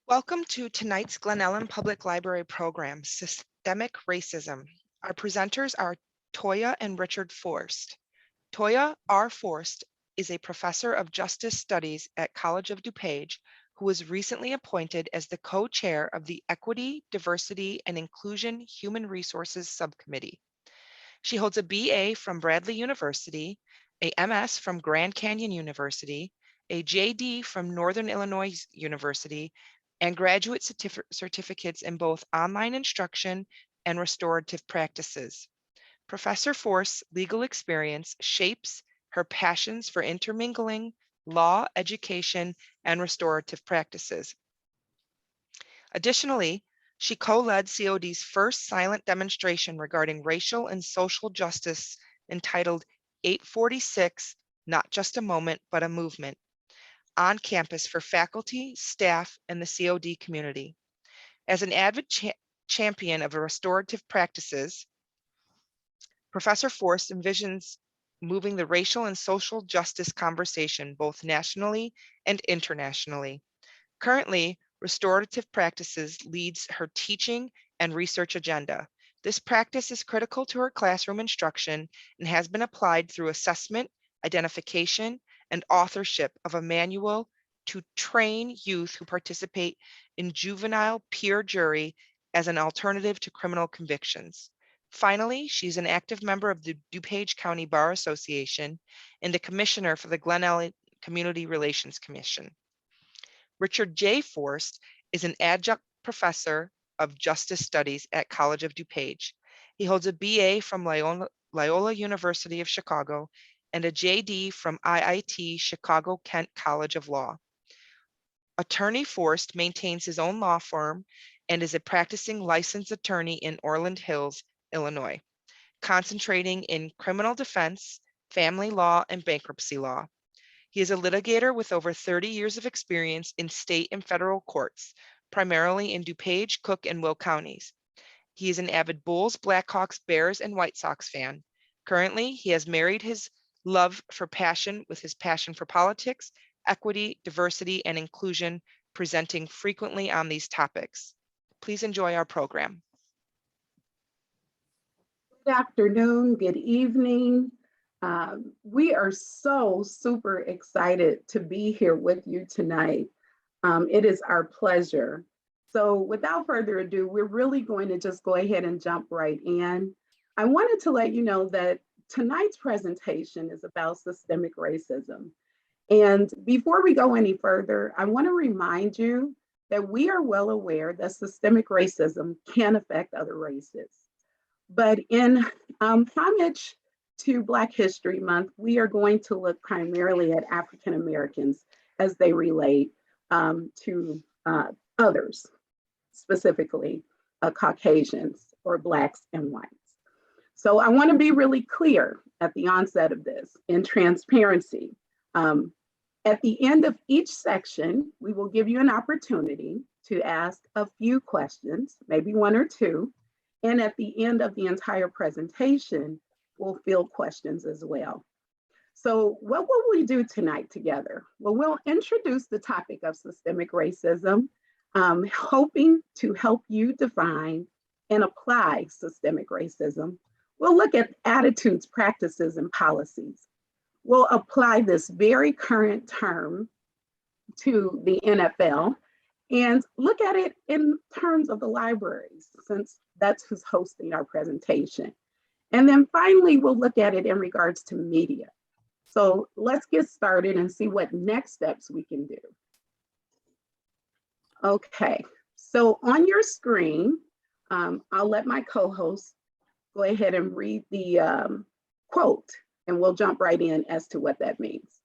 Welcome to tonight's Glen Ellen Public Library program, Systemic Racism. Our presenters are Tauya and Richard Forst. Tauya R. Forst is a professor of justice studies at College of DuPage, who was recently appointed as the co-chair of the Equity, Diversity, and Inclusion Human Resources Subcommittee. She holds a BA from Bradley University, a MS from Grand Canyon University, a JD from Northern Illinois University, and graduate certificates in both online instruction and restorative practices. Professor Forst's legal experience shapes her passions for intermingling law, education, and restorative practices. Additionally, she co-led COD's first silent demonstration regarding racial and social justice entitled 846, Not Just a Moment, but a Movement, on campus for faculty, staff, and the COD community. As an avid champion of restorative practices, Professor Forst envisions moving the racial and social justice conversation both nationally and internationally. Currently, restorative practices leads her teaching and research agenda. This practice is critical to her classroom instruction and has been applied through assessment, identification, and authorship of a manual to train youth who participate in juvenile peer jury as an alternative to criminal convictions. Finally, she's an active member of the DuPage County Bar Association and a commissioner for the Glen Ellen Community Relations Commission. Richard J. Forst is an adjunct professor of justice studies at College of DuPage. He holds a BA from Loyola University of Chicago and a JD from IIT Chicago-Kent College of Law. Attorney Forst maintains his own law firm and is a practicing licensed attorney in Orland Hills, Illinois, concentrating in criminal defense, family law, and bankruptcy law. He is a litigator with over 30 years of experience in state and federal courts, primarily in DuPage, Cook, and Will counties. He is an avid Bulls, Blackhawks, Bears, and White Sox fan. Currently, he has married his love for passion with his passion for politics, equity, diversity, and inclusion, presenting frequently on these topics. Please enjoy our program. Good afternoon, good evening. We are so super excited to be here with you tonight. It is our pleasure. So without further ado, we're really going to just go ahead and jump right in. I wanted to let you know that tonight's presentation is about systemic racism. And before we go any further, I want to remind you that we are well aware that systemic racism can affect other races. But in homage to Black History Month, we are going to look primarily at African Americans as they relate to others, specifically Caucasians or Blacks and whites. So I want to be really clear at the onset of this in transparency. At the end of each section, we will give you an opportunity to ask a few questions, maybe one or two. And at the end of the entire presentation, we'll field questions as well. So what will we do tonight together? Well, we'll introduce the topic of systemic racism, hoping to help you define and apply systemic racism. We'll look at attitudes, practices, and policies. We'll apply this very current term to the NFL and look at it in terms of the libraries, since that's who's hosting our presentation. And then finally, we'll look at it in regards to media. So let's get started and see what next steps we can do. Okay, so on your screen, I'll let my co-host go ahead and read the quote, and we'll jump right in as to what that means.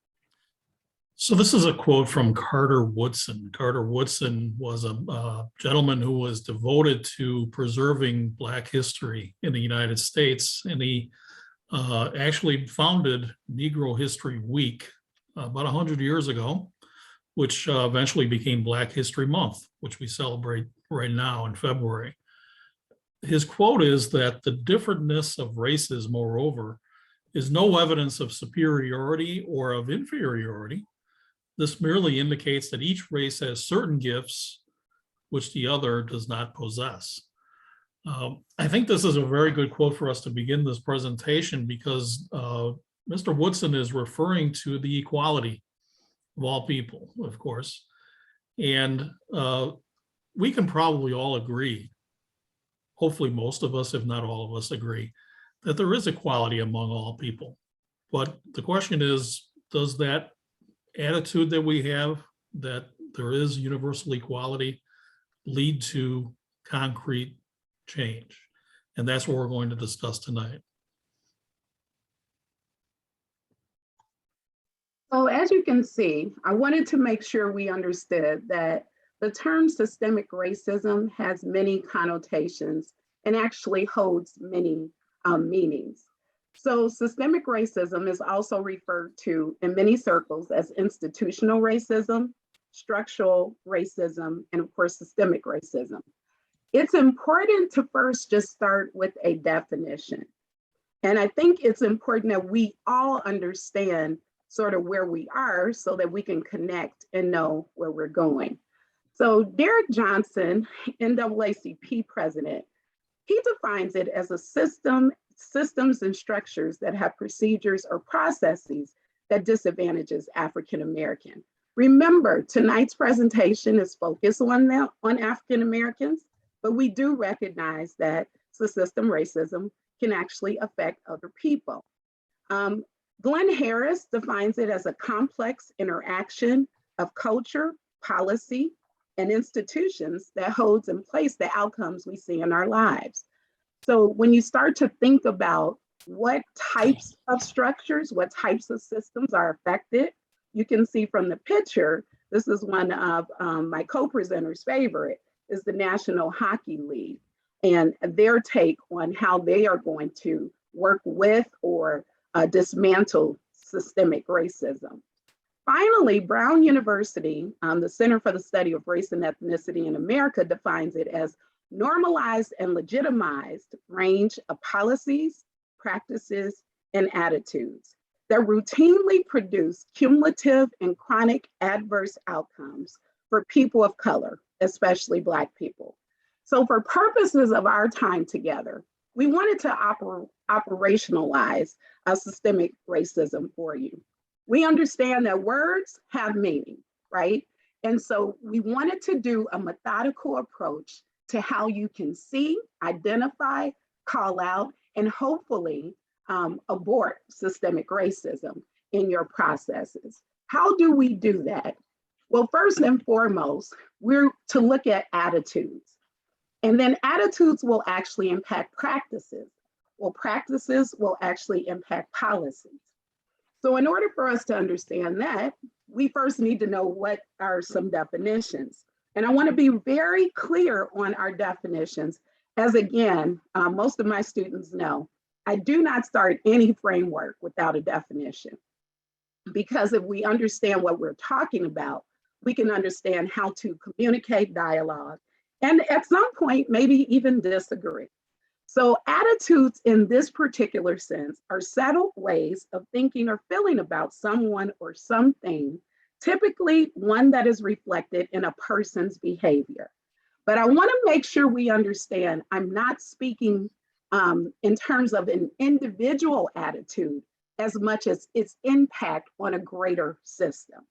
So this is a quote from Carter Woodson. Carter Woodson was a gentleman who was devoted to preserving Black history in the United States, and he actually founded Negro History Week about 100 years ago, which eventually became Black History Month, which we celebrate right now in February. His quote is that the differentness of races, moreover, is no evidence of superiority or of inferiority. This merely indicates that each race has certain gifts which the other does not possess. I think this is a very good quote for us to begin this presentation because Mr. Woodson is referring to the equality of all people, of course. And we can probably all agree, hopefully most of us, if not all of us, agree that there is equality among all people. But the question is, does that attitude that we have, that there is universal equality, lead to concrete change? And that's what we're going to discuss tonight. So as you can see, I wanted to make sure we understood that the term systemic racism has many connotations and actually holds many meanings. So systemic racism is also referred to in many circles as institutional racism, structural racism, and of course, systemic racism. It's important to first just start with a definition. And I think it's important that we all understand sort of where we are so that we can connect and know where we're going. So Derek Johnson, NAACP president, he defines it as a systems and structures that have procedures or processes that disadvantages African American. Remember, tonight's presentation is focused on African Americans, but we do recognize that system racism can actually affect other people. Glenn Harris defines it as a complex interaction of culture, policy, and institutions that holds in place the outcomes we see in our lives. So when you start to think about what types of structures, what types of systems are affected, you can see from the picture, this is one of my co-presenter's favorite, is the National Hockey League and their take on how they are going to work with or dismantle systemic racism. Finally, Brown University, the Center for the Study of Race and Ethnicity in America, defines it as normalized and legitimized range of policies, practices, and attitudes that routinely produce cumulative and chronic adverse outcomes for people of color, especially Black people. So for purposes of our time together, we wanted to operationalize systemic racism for you. We understand that words have meaning, right? And so we wanted to do a methodical approach to how you can see, identify, call out, and hopefully abort systemic racism in your processes. How do we do that? Well, first and foremost, we're to look at attitudes. And then attitudes will actually impact practices. Well, practices will actually impact policies. So in order for us to understand that, we first need to know what are some definitions. And I want to be very clear on our definitions, as again, most of my students know, I do not start any framework without a definition. Because if we understand what we're talking about, we can understand how to communicate dialogue, and at some point, maybe even disagree. So attitudes in this particular sense are settled ways of thinking or feeling about someone or something, typically one that is reflected in a person's behavior. But I want to make sure we understand I'm not speaking in terms of an individual attitude as much as its impact on a greater system.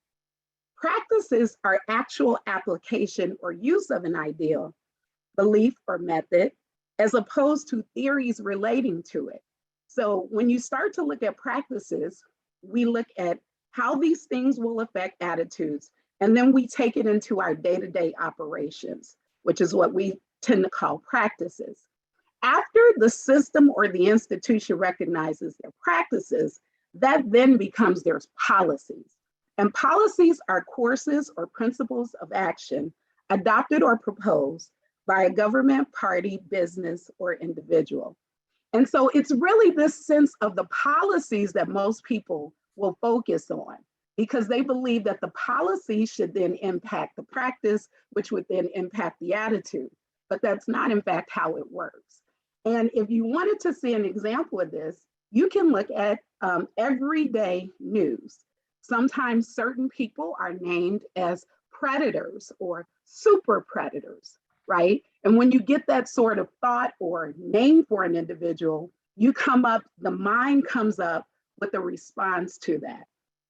Practices are actual application or use of an ideal, belief, or method, as opposed to theories relating to it. So when you start to look at practices, we look at how these things will affect attitudes, and then we take it into our day-to-day operations, which is what we tend to call practices. After the system or the institution recognizes their practices, that then becomes their policies. And policies are courses or principles of action adopted or proposed by a government, party, business, or individual. And so it's really this sense of the policies that most people will focus on, because they believe that the policy should then impact the practice, which would then impact the attitude. But that's not in fact how it works. And if you wanted to see an example of this, you can look at everyday news. Sometimes certain people are named as predators or super predators, right? And when you get that sort of thought or name for an individual, the mind comes up with a response to that.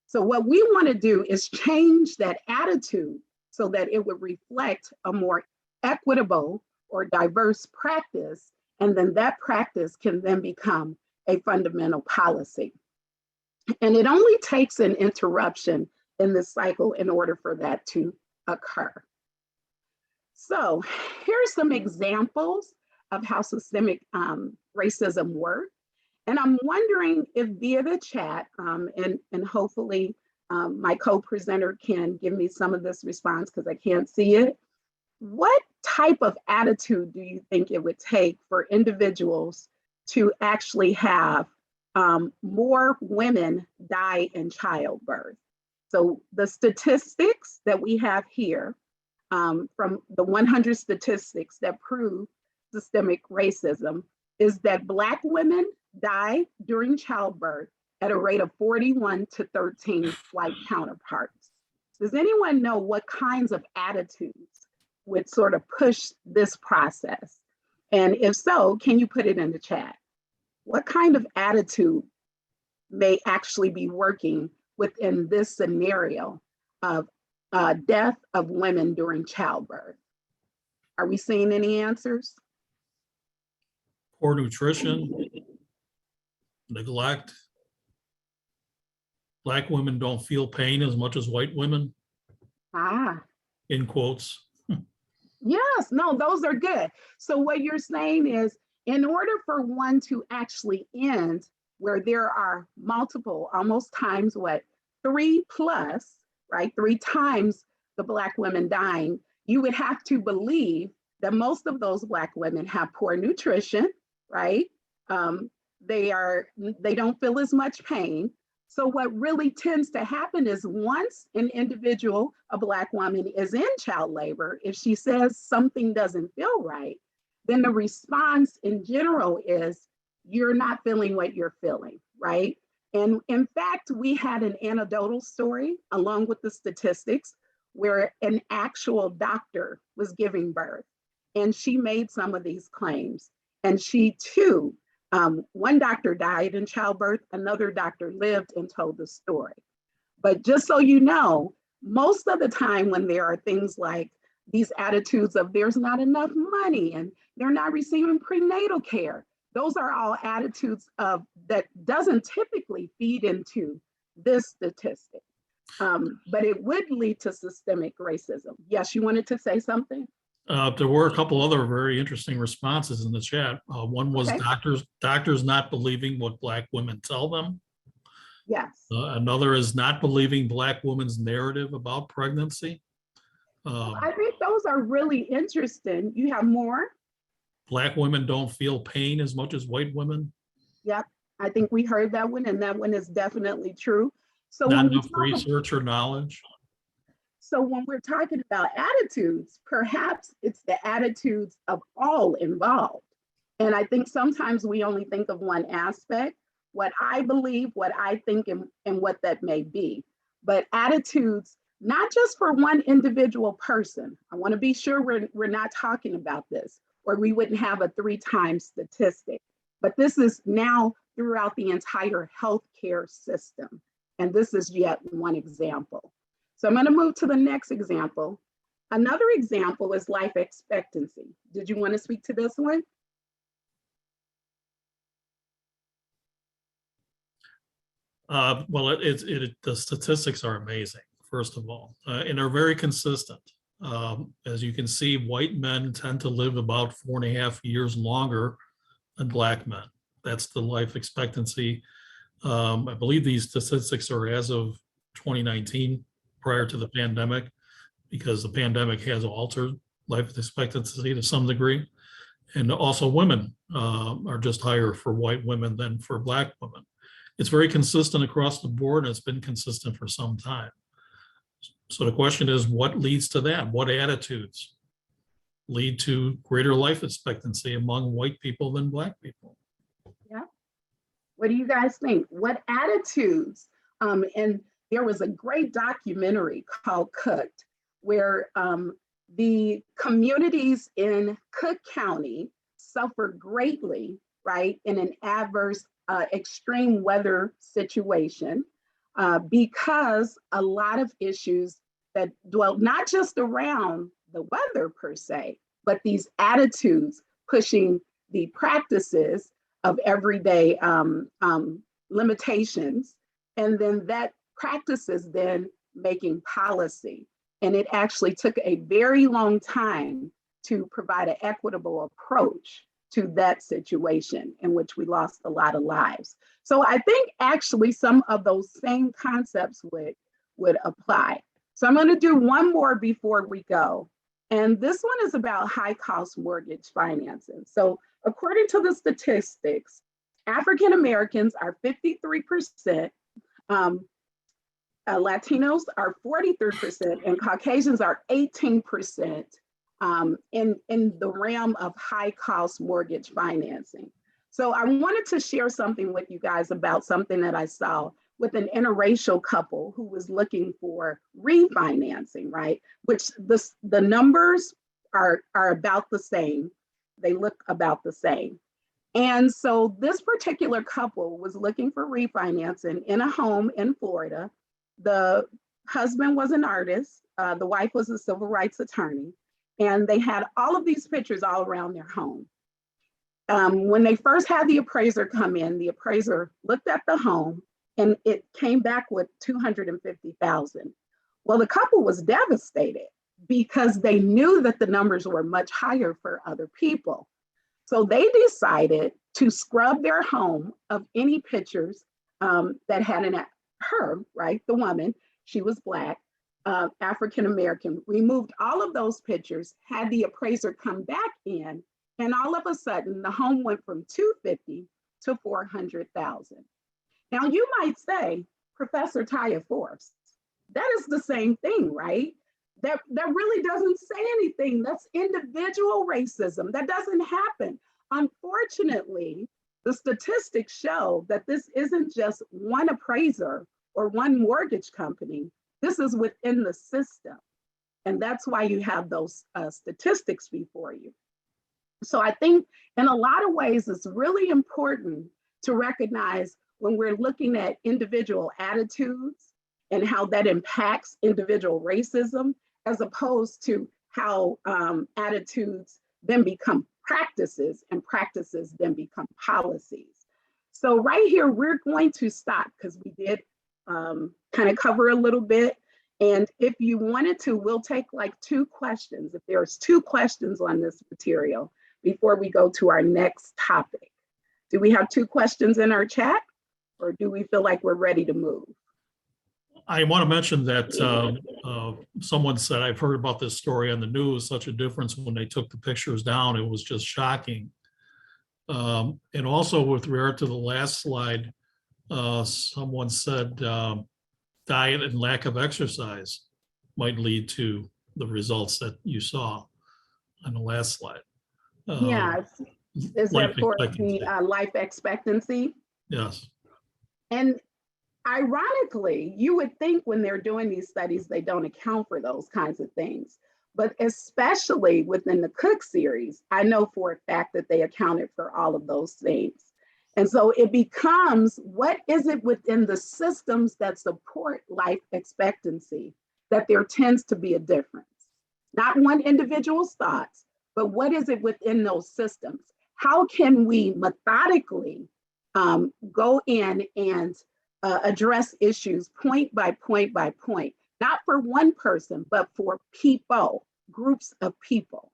So what we want to do is change that attitude so that it would reflect a more equitable or diverse practice, and then that practice can then become a fundamental policy. And it only takes an interruption in this cycle in order for that to occur. So here's some examples of how systemic racism works. And I'm wondering if via the chat, and hopefully my co-presenter can give me some of this response because I can't see it. What type of attitude do you think it would take for individuals to actually have more women die in childbirth? So the statistics that we have here from the 100 statistics that prove systemic racism is that Black women die during childbirth at a rate of 41 to 13 white counterparts. Does anyone know what kinds of attitudes would sort of push this process? And if so, can you put it in the chat? What kind of attitude may actually be working within this scenario of death of women during childbirth? Are we seeing any answers? Poor nutrition, neglect. Black women don't feel pain as much as white women, in quotes. Yes, no, those are good. So what you're saying is, in order for one to actually end where there are multiple, almost times what, 3 plus, right? 3 times the Black women dying, you would have to believe that most of those Black women have poor nutrition, right? They don't feel as much pain. So what really tends to happen is once an individual, a Black woman, is in child labor, if she says something doesn't feel right, then the response in general is, you're not feeling what you're feeling, right? And in fact, we had an anecdotal story along with the statistics where an actual doctor was giving birth, and she made some of these claims. And she too, one doctor died in childbirth, another doctor lived and told the story. But just so you know, most of the time when there are things like these attitudes of there's not enough money and they're not receiving prenatal care, those are all attitudes of that doesn't typically feed into this statistic. But it would lead to systemic racism. Yes, you wanted to say something? There were a couple other very interesting responses in the chat. One was doctors not believing what Black women tell them. Yes. Another is not believing Black women's narrative about pregnancy. I think those are really interesting. You have more? Black women don't feel pain as much as white women. Yep, I think we heard that one, and that one is definitely true. So not enough research or knowledge. So when we're talking about attitudes, perhaps it's the attitudes of all involved. And I think sometimes we only think of one aspect, what I believe, what I think, and what that may be. But attitudes, not just for one individual person. I want to be sure we're not talking about this, or we wouldn't have a 3-time statistic. But this is now throughout the entire healthcare system. And this is yet one example. So I'm going to move to the next example. Another example is life expectancy. Did you want to speak to this one? Well, the statistics are amazing, first of all, and they're very consistent. As you can see, white men tend to live about 4.5 years longer than Black men. That's the life expectancy. I believe these statistics are as of 2019, prior to the pandemic, because the pandemic has altered life expectancy to some degree. And also women are just higher for white women than for Black women. It's very consistent across the board, and it's been consistent for some time. So the question is, what leads to that? What attitudes lead to greater life expectancy among white people than Black people? Yeah. What do you guys think? What attitudes? And there was a great documentary called Cooked where the communities in Cook County suffer greatly, right, in an adverse extreme weather situation because a lot of issues that dwell not just around the weather per se, but these attitudes pushing the practices of everyday limitations, and then that practices then making policy. And it actually took a very long time to provide an equitable approach to that situation in which we lost a lot of lives. So I think actually some of those same concepts would apply. So I'm going to do one more before we go. And this one is about high cost mortgage financing. So according to the statistics, African Americans are 53%, Latinos are 43%, and Caucasians are 18% in the realm of high cost mortgage financing. So I wanted to share something with you guys about something that I saw with an interracial couple who was looking for refinancing, right? Which the numbers are about the same. They look about the same. And so this particular couple was looking for refinancing in a home in Florida. The husband was an artist. The wife was a civil rights attorney. And they had all of these pictures all around their home. When they first had the appraiser come in, the appraiser looked at the home and it came back with $250,000. Well, the couple was devastated because they knew that the numbers were much higher for other people. So they decided to scrub their home of any pictures that had her, right, the woman, she was Black, African-American, removed all of those pictures, had the appraiser come back in, and all of a sudden the home went from $250,000 to $400,000. Now you might say, Professor Tauya Forst, that is the same thing, right? That really doesn't say anything. That's individual racism. That doesn't happen. Unfortunately, the statistics show that this isn't just one appraiser or one mortgage company. This is within the system. And that's why you have those statistics before you. So I think in a lot of ways, it's really important to recognize when we're looking at individual attitudes and how that impacts individual racism, as opposed to how attitudes then become practices and practices then become policies. So right here, we're going to stop because we did kind of cover a little bit. And if you wanted to, we'll take like 2 questions. If there's 2 questions on this material before we go to our next topic. Do we have 2 questions in our chat, or do we feel like we're ready to move? I want to mention that someone said, I've heard about this story on the news, such a difference when they took the pictures down. It was just shocking. And also with regard to the last slide, someone said diet and lack of exercise might lead to the results that you saw on the last slide. Yeah, is that for the life expectancy? Yes. And ironically, you would think when they're doing these studies, they don't account for those kinds of things. But especially within the Cook series, I know for a fact that they accounted for all of those things. And so it becomes, what is it within the systems that support life expectancy that there tends to be a difference? Not one individual's thoughts, but what is it within those systems? How can we methodically go in and address issues point by point by point, not for one person, but for people, groups of people.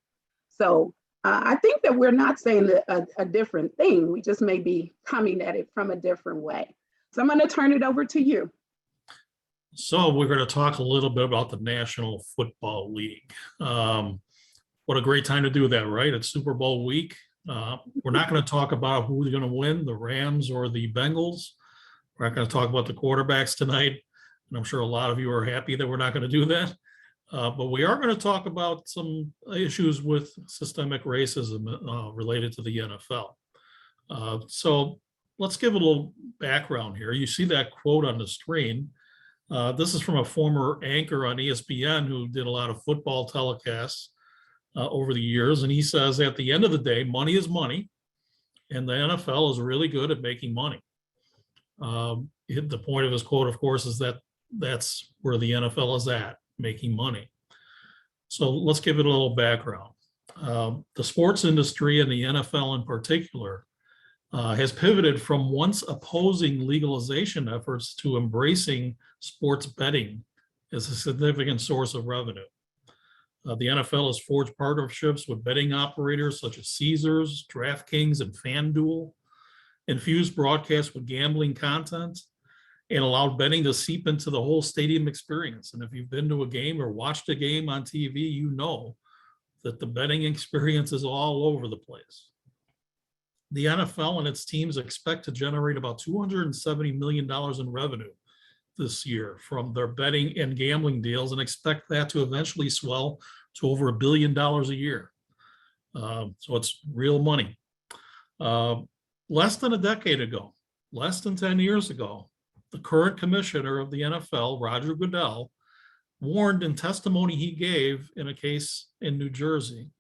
So I think that we're not saying a different thing. We just may be coming at it from a different way. So I'm going to turn it over to you. So we're going to talk a little bit about the National Football League. What a great time to do that, right? It's Super Bowl week. We're not going to talk about who's going to win, the Rams or the Bengals. We're not going to talk about the quarterbacks tonight. And I'm sure a lot of you are happy that we're not going to do that. But we are going to talk about some issues with systemic racism related to the NFL. So let's give a little background here. You see that quote on the screen. This is from a former anchor on ESPN who did a lot of football telecasts over the years. And he says, at the end of the day, money is money. And the NFL is really good at making money. The point of his quote, of course, is that that's where the NFL is at, making money. So let's give it a little background. The sports industry and the NFL in particular has pivoted from once opposing legalization efforts to embracing sports betting as a significant source of revenue. The NFL has forged partnerships with betting operators such as Caesars, DraftKings, and FanDuel, infused broadcasts with gambling content, and allowed betting to seep into the whole stadium experience. And if you've been to a game or watched a game on TV, you know that the betting experience is all over the place. The NFL and its teams expect to generate about $270 million in revenue this year from their betting and gambling deals, and expect that to eventually swell to over $1 billion a year. So it's real money. Less than a decade ago, less than 10 years ago, the current commissioner of the NFL, Roger Goodell, warned in testimony he gave in a case in New Jersey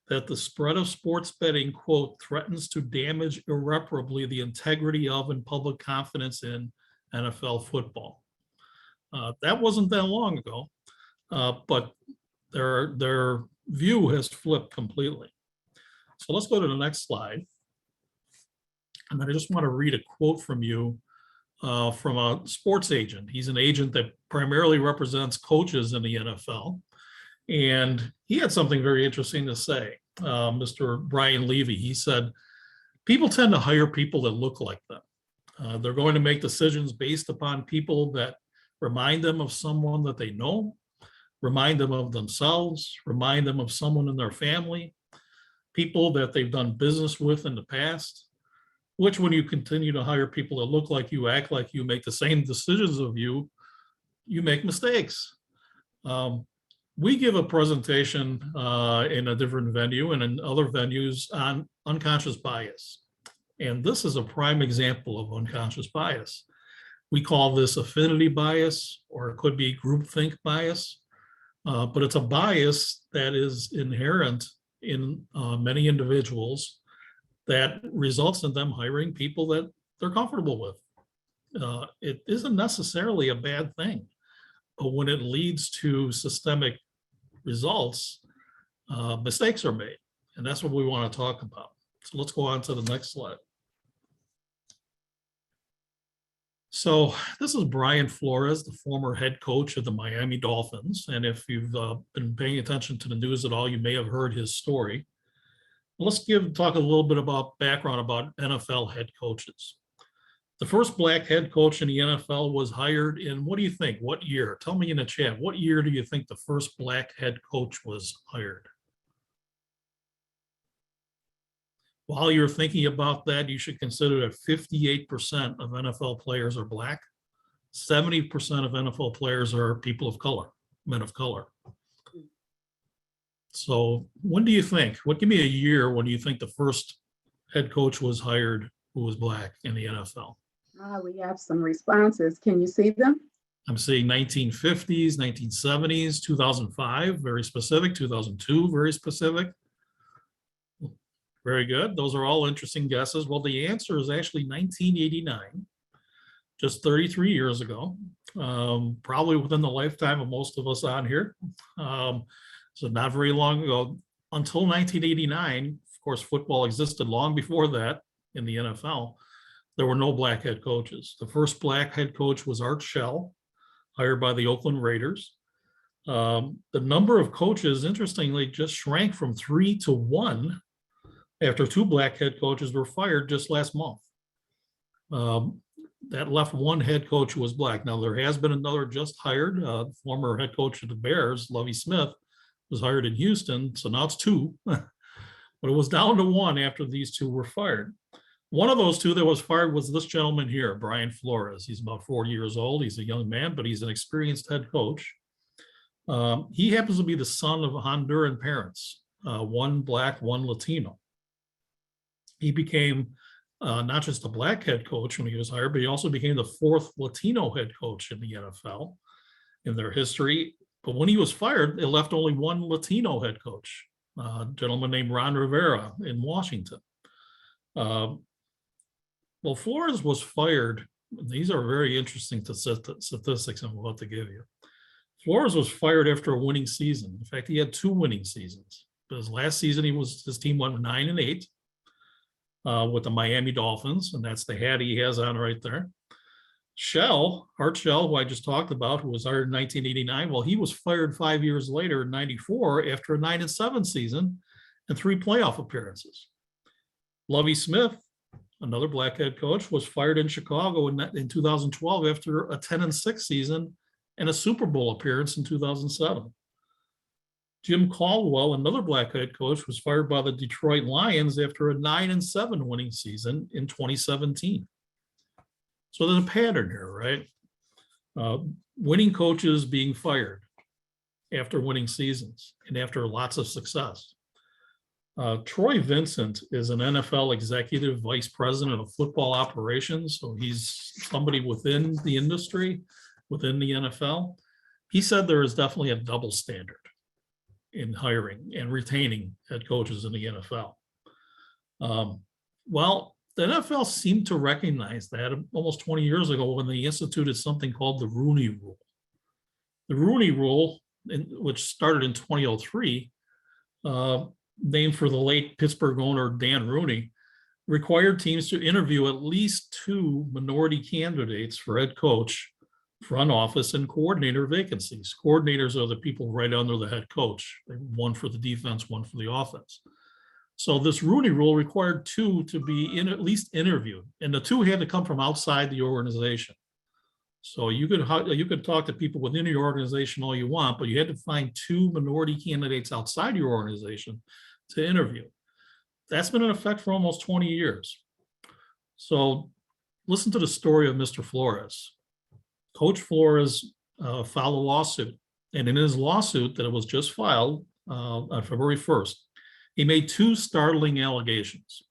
that the spread of sports betting, quote, threatens to damage irreparably the integrity of and public confidence in NFL football. That wasn't that long ago, but their view has flipped completely. So let's go to the next slide. And then I just want to read a quote from you from a sports agent. He's an agent that primarily represents coaches in the NFL. And he had something very interesting to say, Mr. Brian Levy. He said, people tend to hire people that look like them. They're going to make decisions based upon people that remind them of someone that they know, remind them of themselves, remind them of someone in their family, people that they've done business with in the past, which when you continue to hire people that look like you, act like you, make the same decisions of you, you make mistakes. We give a presentation in a different venue and in other venues on unconscious bias. And this is a prime example of unconscious bias. We call this affinity bias, or it could be groupthink bias, but it's a bias that is inherent in many individuals that results in them hiring people that they're comfortable with. It isn't necessarily a bad thing, but when it leads to systemic results, mistakes are made. And that's what we want to talk about. So let's go on to the next slide. So this is Brian Flores, the former head coach of the Miami Dolphins. And if you've been paying attention to the news at all, you may have heard his story. Let's talk a little bit about background about NFL head coaches. The first black head coach in the NFL was hired in, what do you think? What year? Tell me in the chat, what year do you think the first black head coach was hired? While you're thinking about that, you should consider that 58% of NFL players are black. 70% of NFL players are people of color, men of color. So when do you think, give me a year when you think the first head coach was hired who was black in the NFL? We have some responses. Can you see them? I'm seeing 1950s, 1970s, 2005, very specific, 2002, very specific. Very good. Those are all interesting guesses. Well, the answer is actually 1989, just 33 years ago, probably within the lifetime of most of us on here. So not very long ago, until 1989, of course, football existed long before that in the NFL. There were no black head coaches. The first black head coach was Art Shell, hired by the Oakland Raiders. The number of coaches, interestingly, just shrank from 3 to 1 after 2 black head coaches were fired just last month. That left 1 head coach who was black. Now, there has been another just hired, former head coach of the Bears, Lovie Smith, was hired in Houston, so now it's 2. But it was down to 1 after these 2 were fired. One of those 2 that was fired was this gentleman here, Brian Flores. He's about 40 years old. He's a young man, but he's an experienced head coach. He happens to be the son of Honduran parents, 1 black, 1 Latino. He became not just a black head coach when he was hired, but he also became the 4th Latino head coach in the NFL in their history. But when he was fired, it left only one Latino head coach, a gentleman named Ron Rivera in Washington. Well, Flores was fired. These are very interesting statistics I'm about to give you. Flores was fired after a winning season. In fact, he had 2 winning seasons. But his last season, his team went 9-8 with the Miami Dolphins, and that's the hat he has on right there. Art Shell, who I just talked about, who was hired in 1989, well, he was fired 5 years later in 94 after a 9-7 season and 3 playoff appearances. Lovie Smith, another black head coach, was fired in Chicago in 2012 after a 10-6 season and a Super Bowl appearance in 2007. Jim Caldwell, another black head coach, was fired by the Detroit Lions after a 9-7 winning season in 2017. So there's a pattern here, right? Winning coaches being fired after winning seasons and after lots of success. Troy Vincent is an NFL executive vice president of football operations. So he's somebody within the industry, within the NFL. He said there is definitely a double standard in hiring and retaining head coaches in the NFL. Well, the NFL seemed to recognize that almost 20 years ago when they instituted something called the Rooney Rule. The Rooney Rule, which started in 2003, named for the late Pittsburgh owner Dan Rooney, required teams to interview at least 2 minority candidates for head coach, front office, and coordinator vacancies. Coordinators are the people right under the head coach, one for the defense, one for the offense. So this Rooney Rule required 2 to be at least interviewed, and the 2 had to come from outside the organization. So you could talk to people within your organization all you want, but you had to find 2 minority candidates outside your organization to interview. That's been in effect for almost 20 years. So listen to the story of Mr. Flores. Coach Flores filed a lawsuit, and in his lawsuit that was just filed on February 1st, he made 2 startling allegations.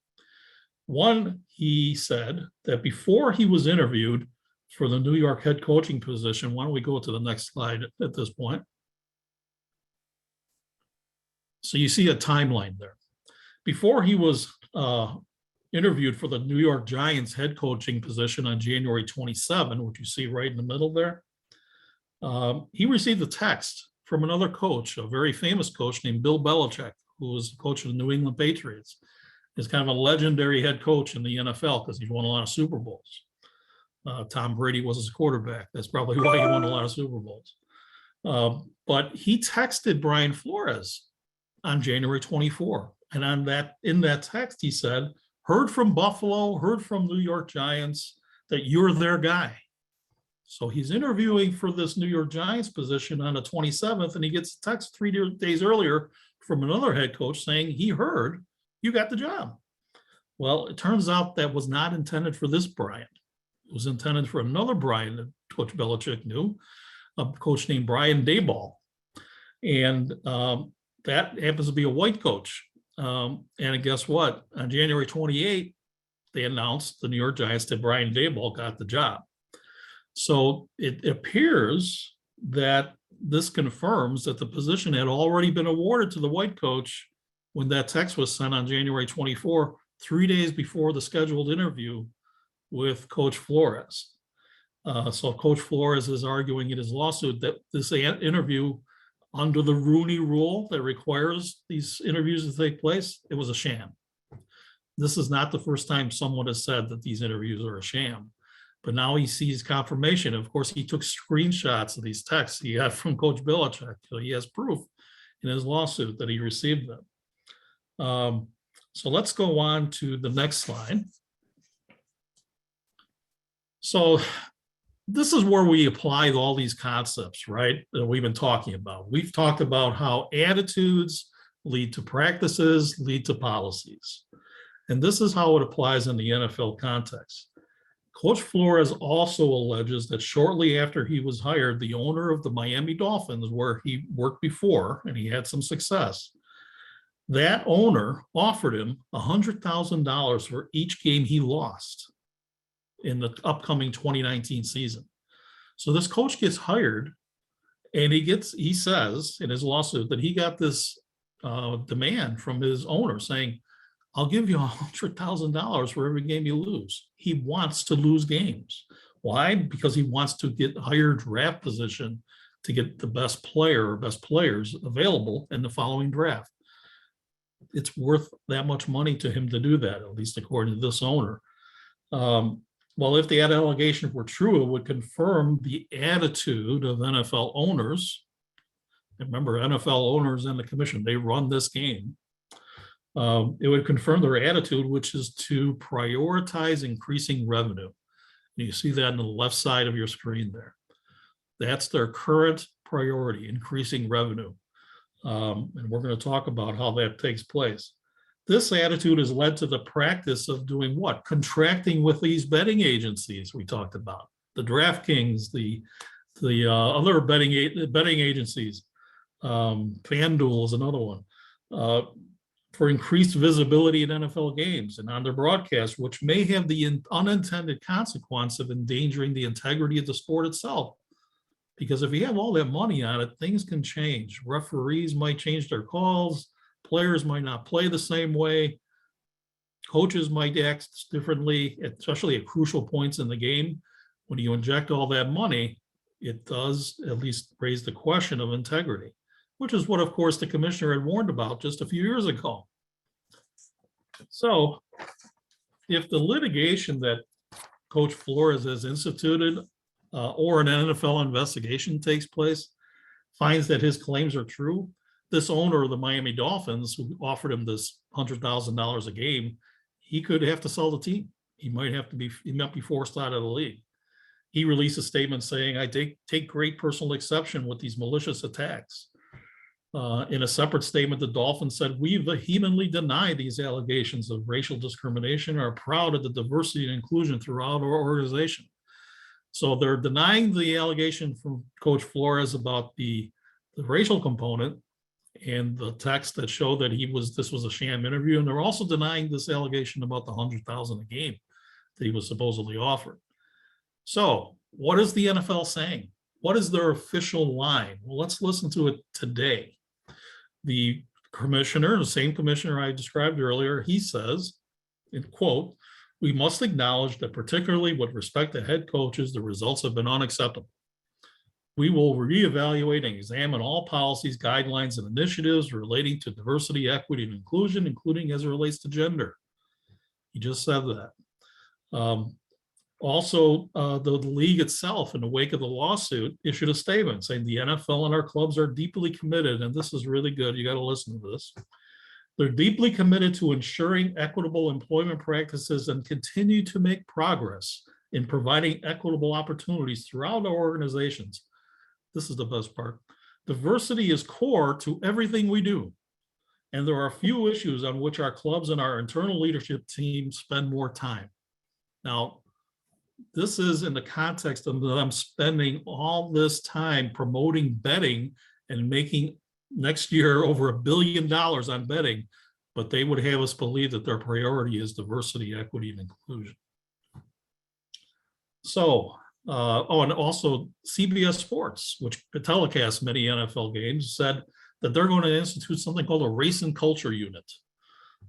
One, he said that before he was interviewed for the New York head coaching position, why don't we go to the next slide at this point? So you see a timeline there. Before he was interviewed for the New York Giants head coaching position on January 27, which you see right in the middle there, he received a text from another coach, a very famous coach named Bill Belichick, who was the coach of the New England Patriots. He's kind of a legendary head coach in the NFL because he's won a lot of Super Bowls. Tom Brady was his quarterback. That's probably why he won a lot of Super Bowls. But he texted Brian Flores on January 24. And in that text, he said, heard from Buffalo, heard from New York Giants that you're their guy. So he's interviewing for this New York Giants position on the 27th, and he gets a text 3 days earlier from another head coach saying he heard you got the job. Well, it turns out that was not intended for this Brian. It was intended for another Brian that Coach Belichick knew, a coach named Brian Daboll. And that happens to be a white coach. And guess what? On January 28th, they announced the New York Giants that Brian Daboll got the job. So it appears that this confirms that the position had already been awarded to the white coach when that text was sent on January 24, 3 days before the scheduled interview with Coach Flores. So Coach Flores is arguing in his lawsuit that this interview under the Rooney Rule that requires these interviews to take place, it was a sham. This is not the first time someone has said that these interviews are a sham, but now he sees confirmation. Of course, he took screenshots of these texts he got from Coach Belichick, so he has proof in his lawsuit that he received them. So let's go on to the next slide. So this is where we apply all these concepts, right, that we've been talking about. We've talked about how attitudes lead to practices, lead to policies. And this is how it applies in the NFL context. Coach Flores also alleges that shortly after he was hired, the owner of the Miami Dolphins, where he worked before and he had some success, That owner offered him $100,000 for each game he lost in the upcoming 2019 season. So this coach gets hired, and he says in his lawsuit that he got this demand from his owner saying, I'll give you $100,000 for every game you lose. He wants to lose games. Why? Because he wants to get higher draft position to get the best player or best players available in the following draft. It's worth that much money to him to do that, at least according to this owner. Well, if the allegations were true, it would confirm the attitude of NFL owners. And remember, NFL owners and the commission, they run this game. It would confirm their attitude, which is to prioritize increasing revenue. And you see that on the left side of your screen there. That's their current priority, increasing revenue. And we're going to talk about how that takes place. This attitude has led to the practice of doing what? Contracting with these betting agencies we talked about, the DraftKings, the other betting agencies, FanDuel is another one, for increased visibility in NFL games and on their broadcast, which may have the unintended consequence of endangering the integrity of the sport itself. Because if you have all that money on it, things can change. Referees might change their calls. Players might not play the same way. Coaches might act differently, especially at crucial points in the game. When you inject all that money, it does at least raise the question of integrity, which is what, of course, the commissioner had warned about just a few years ago. So if the litigation that Coach Flores has instituted or an NFL investigation takes place, finds that his claims are true, this owner of the Miami Dolphins, who offered him this $100,000 a game, he could have to sell the team. He might be forced out of the league. He released a statement saying, I take great personal exception with these malicious attacks. In a separate statement, the Dolphins said, we vehemently deny these allegations of racial discrimination and are proud of the diversity and inclusion throughout our organization. So they're denying the allegation from Coach Flores about the racial component and the text that showed that this was a sham interview. And they're also denying this allegation about the $100,000 a game that he was supposedly offered. So what is the NFL saying? What is their official line? Well, let's listen to it today. The commissioner, the same commissioner I described earlier, he says, in quote, we must acknowledge that particularly with respect to head coaches, the results have been unacceptable. We will reevaluate and examine all policies, guidelines, and initiatives relating to diversity, equity, and inclusion, including as it relates to gender. He just said that. Also, the league itself, in the wake of the lawsuit, issued a statement saying the NFL and our clubs are deeply committed, and this is really good, you got to listen to this. They're deeply committed to ensuring equitable employment practices and continue to make progress in providing equitable opportunities throughout our organizations. This is the best part. Diversity is core to everything we do. And there are a few issues on which our clubs and our internal leadership team spend more time. Now, this is in the context of them spending all this time promoting betting and making next year over $1 billion on betting, but they would have us believe that their priority is diversity, equity, and inclusion. So, and also CBS Sports, which telecasts many NFL games, said that they're going to institute something called a race and culture unit.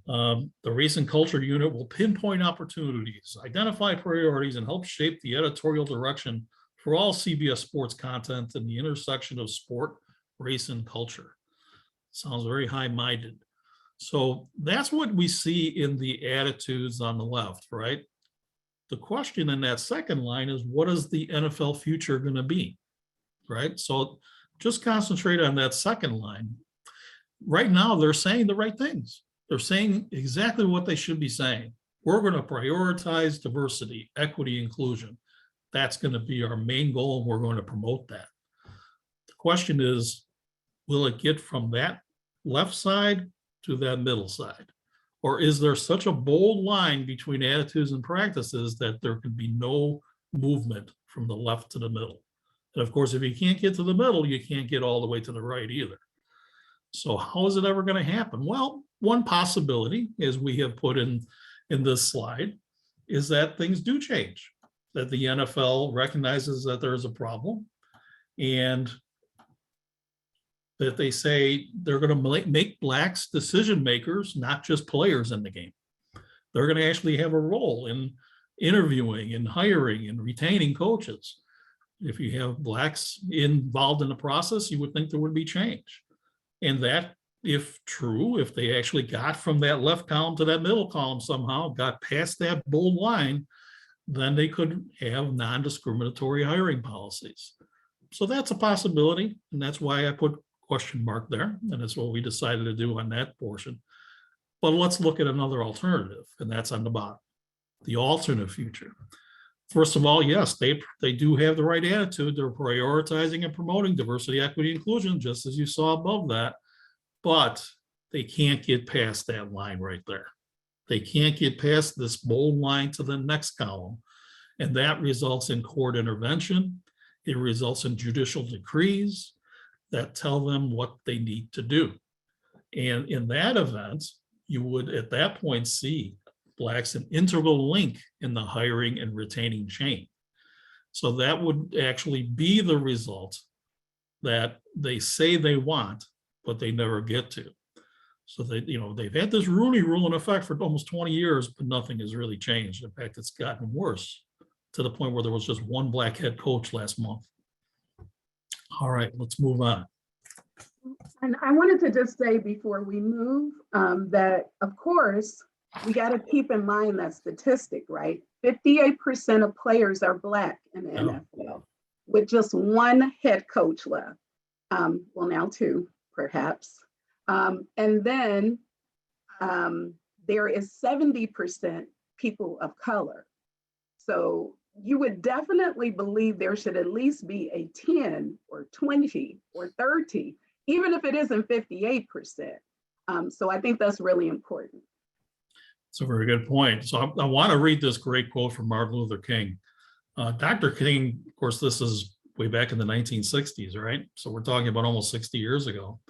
The race and culture unit will pinpoint opportunities, identify priorities, and help shape the editorial direction for all CBS Sports content in the intersection of sport, race, and culture. Sounds very high-minded. So that's what we see in the attitudes on the left, right? The question in that second line is, what is the NFL future going to be, right? So just concentrate on that second line. Right now, they're saying the right things. They're saying exactly what they should be saying. We're going to prioritize diversity, equity, inclusion. That's going to be our main goal, and we're going to promote that. The question is, will it get from that left side to that middle side? Or is there such a bold line between attitudes and practices that there could be no movement from the left to the middle? And of course, if you can't get to the middle, you can't get all the way to the right either. So how is it ever going to happen? Well, one possibility, as we have put in this slide, is that things do change, that the NFL recognizes that there is a problem, and that they say they're going to make blacks decision makers, not just players in the game. They're going to actually have a role in interviewing and hiring and retaining coaches. If you have blacks involved in the process, you would think there would be change. And that, if true, if they actually got from that left column to that middle column somehow, got past that bold line, then they could have non-discriminatory hiring policies. So that's a possibility, and that's why I put question mark there, and that's what we decided to do on that portion. But let's look at another alternative, and that's on the bottom, the alternate future. First of all, yes, they do have the right attitude. They're prioritizing and promoting diversity, equity, inclusion, just as you saw above that, but they can't get past that line right there. They can't get past this bold line to the next column, and that results in court intervention. It results in judicial decrees that tell them what they need to do. And in that event, you would at that point see blacks an integral link in the hiring and retaining chain. So that would actually be the result that they say they want, but they never get to. So they've had this Rooney Rule in effect for almost 20 years, but nothing has really changed. In fact, it's gotten worse to the point where there was just one black head coach last month. All right, let's move on. And I wanted to just say before we move that, of course, we got to keep in mind that statistic, right? 58% of players are Black in the NFL, with just one head coach left. Well, now two, perhaps. And then there is 70% people of color. So you would definitely believe there should at least be a 10 or 20 or 30, even if it isn't 58%. So I think that's really important. It's a very good point. So I want to read this great quote from Martin Luther King. Dr. King, of course, this is way back in the 1960s, right? So we're talking about almost 60 years ago.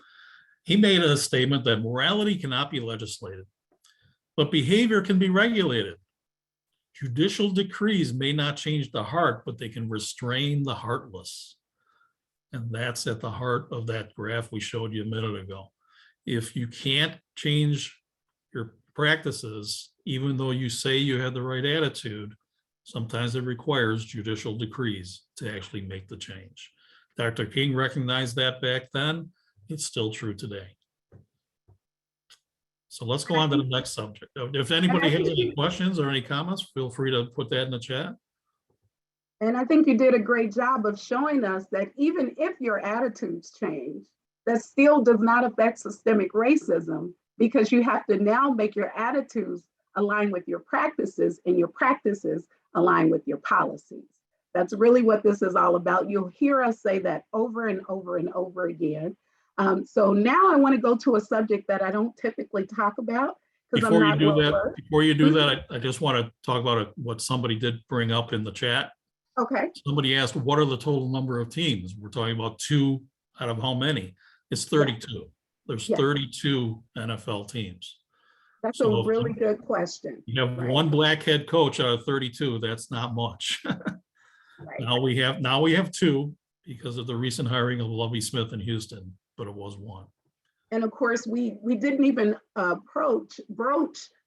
He made a statement that morality cannot be legislated, but behavior can be regulated. Judicial decrees may not change the heart, but they can restrain the heartless. And that's at the heart of that graph we showed you a minute ago. If you can't change your practices, even though you say you have the right attitude, sometimes it requires judicial decrees to actually make the change. Dr. King recognized that back then. It's still true today. So let's go on to the next subject. If anybody has any questions or any comments, feel free to put that in the chat. And I think you did a great job of showing us that even if your attitudes change, that still does not affect systemic racism, because you have to now make your attitudes align with your practices, and your practices align with your policies. That's really what this is all about. You'll hear us say that over and over and over again. So now I want to go to a subject that I don't typically talk about, because I'm not well-versed. Before you do that, I just want to talk about what somebody did bring up in the chat. Okay. Somebody asked, what are the total number of teams? We're talking about 2 out of how many? It's 32. Yeah. There's 32 NFL teams. That's a really good question. You have one black head coach out of 32. That's not much. Right. Now we have 2 because of the recent hiring of Lovie Smith in Houston, but it was 1. And of course, we didn't even broach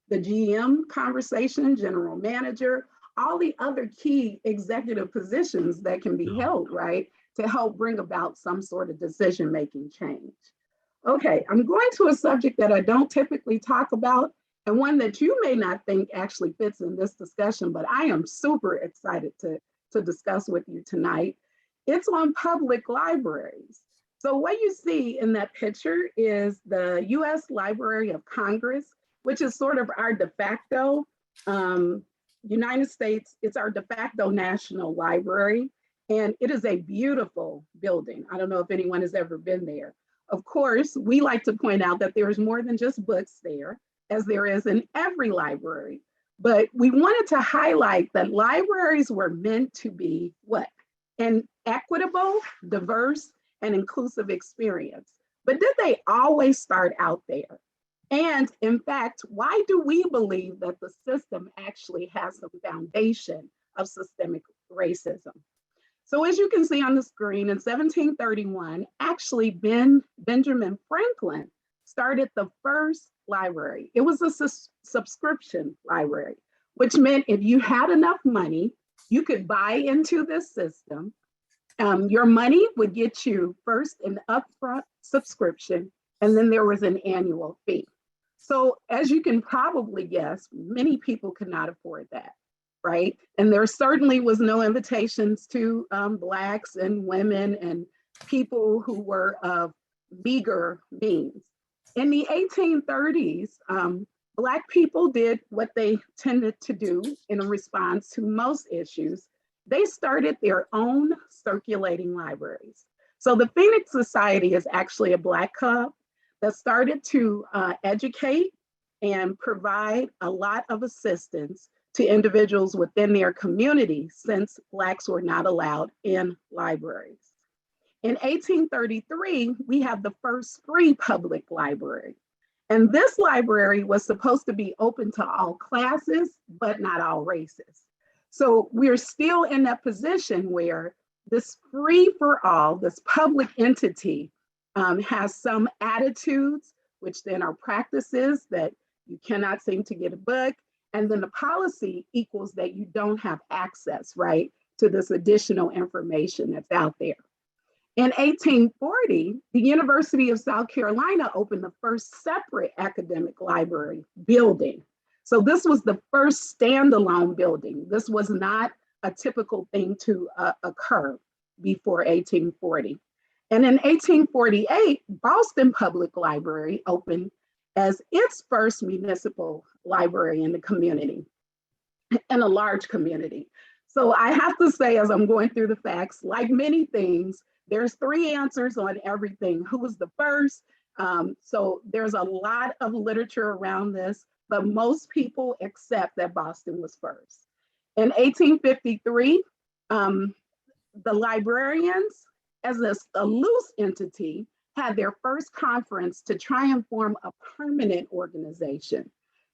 the GM conversation, general manager, all the other key executive positions that can be held, right, to help bring about some sort of decision-making change. Okay, I'm going to a subject that I don't typically talk about, and one that you may not think actually fits in this discussion, but I am super excited to discuss with you tonight. It's on public libraries. So what you see in that picture is the U.S. Library of Congress, which is sort of our de facto United States, it's our de facto national library, and it is a beautiful building. I don't know if anyone has ever been there. Of course, we like to point out that there's more than just books there, as there is in every library. But we wanted to highlight that libraries were meant to be what? An equitable, diverse, and inclusive experience. But did they always start out there? And in fact, why do we believe that the system actually has some foundation of systemic racism? So as you can see on the screen, in 1731, actually Benjamin Franklin started the first library. It was a subscription library, which meant if you had enough money, you could buy into this system. Your money would get you first an upfront subscription, and then there was an annual fee. So as you can probably guess, many people could not afford that, right? And there certainly was no invitations to Blacks and women and people who were of meager means. In the 1830s, Black people did what they tended to do in response to most issues. They started their own circulating libraries. So the Phoenix Society is actually a Black club that started to educate and provide a lot of assistance to individuals within their community, since Blacks were not allowed in libraries. In 1833, we have the first free public library. And this library was supposed to be open to all classes, but not all races. So we're still in that position where this free for all, this public entity has some attitudes, which then are practices that you cannot seem to get a book. And then the policy equals that you don't have access, right, to this additional information that's out there. In 1840, the University of South Carolina opened the first separate academic library building. So this was the first standalone building. This was not a typical thing to occur before 1840. And in 1848, Boston Public Library opened as its first municipal library in the community, in a large community. So I have to say, as I'm going through the facts, like many things, there's three answers on everything. Who was the first? So there's a lot of literature around this, but most people accept that Boston was first. In 1853, the librarians, as a loose entity, had their first conference to try and form a permanent organization.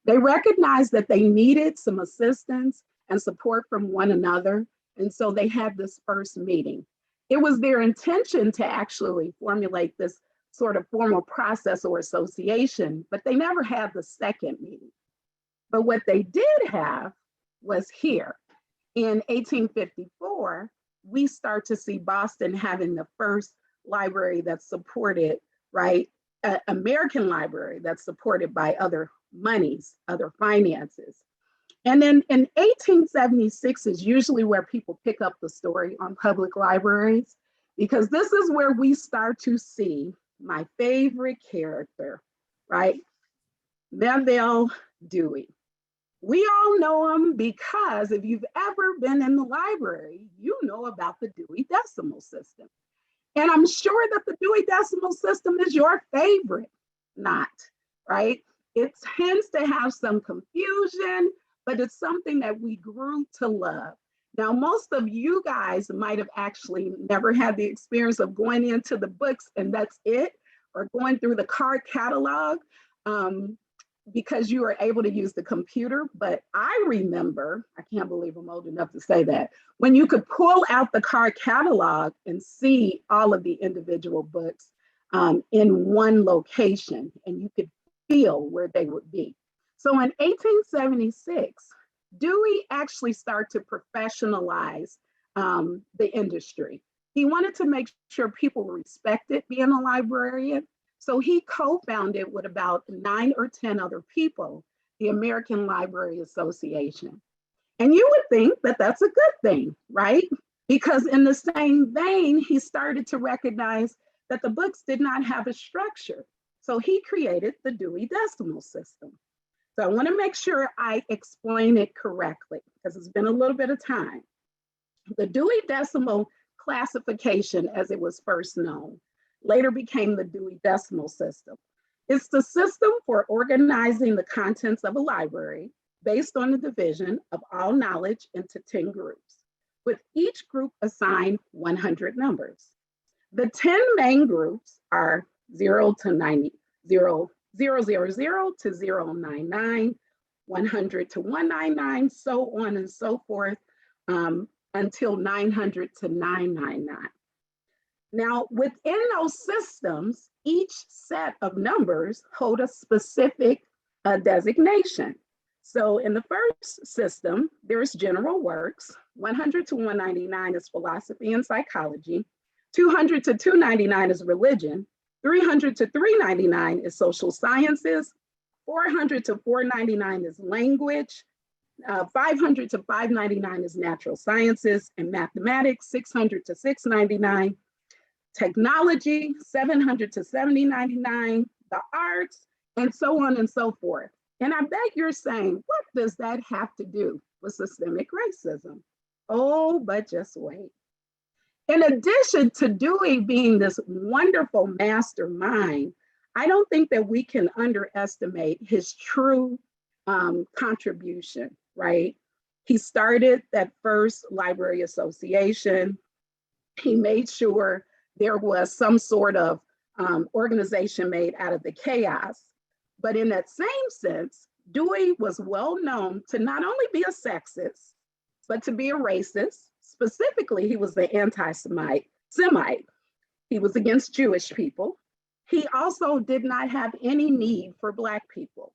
They recognized that they needed some assistance and support from one another, and so they had this first meeting. It was their intention to actually formulate this sort of formal process or association, but they never had the second meeting. But what they did have was here. In 1854, we start to see Boston having the first library that's supported, right? American library that's supported by other monies, other finances. And then in 1876 is usually where people pick up the story on public libraries, because this is where we start to see my favorite character, right? Melville Dewey. We all know him because if you've ever been in the library, you know about the Dewey Decimal System. And I'm sure that the Dewey Decimal System is your favorite, not, right? It tends to have some confusion, but it's something that we grew to love. Now, most of you guys might have actually never had the experience of going into the books and that's it, or going through the card catalog because you were able to use the computer. But I remember, I can't believe I'm old enough to say that, when you could pull out the card catalog and see all of the individual books in one location, and you could feel where they would be. So in 1876, Dewey actually started to professionalize the industry. He wanted to make sure people respected being a librarian. So he co-founded with about 9 or 10 other people, the American Library Association. And you would think that that's a good thing, right? Because in the same vein, he started to recognize that the books did not have a structure. So he created the Dewey Decimal System. So I want to make sure I explain it correctly because it's been a little bit of time. The Dewey Decimal classification, as it was first known, later became the Dewey Decimal System. It's the system for organizing the contents of a library based on the division of all knowledge into 10 groups, with each group assigned 100 numbers. The 10 main groups are 0 to 90, 0, 0, 0, 0 to 0, 99, 100 to 199, so on and so forth, until 900 to 999. Now, within those systems, each set of numbers hold a specific designation. So in the first system, there's general works. 100 to 199 is philosophy and psychology. 200 to 299 is religion. 300 to 399 is social sciences. 400 to 499 is language. 500 to 599 is natural sciences and mathematics. 600 to 699, technology. 700 to 799, the arts, and so on and so forth. And I bet you're saying, what does that have to do with systemic racism? Oh, but just wait. In addition to Dewey being this wonderful mastermind, I don't think that we can underestimate his true contribution, right? He started that first library association. He made sure there was some sort of organization made out of the chaos. But in that same sense, Dewey was well known to not only be a sexist, but to be a racist. Specifically, he was the anti-Semite. He was against Jewish people. He also did not have any need for Black people.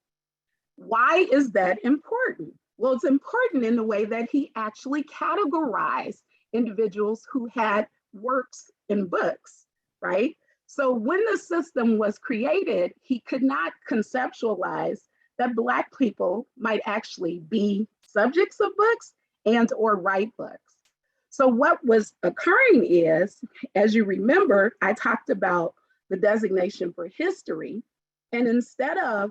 Why is that important? Well, it's important in the way that he actually categorized individuals who had works in books, right? So when the system was created, he could not conceptualize that Black people might actually be subjects of books and or write books. So what was occurring is, as you remember, I talked about the designation for history, and instead of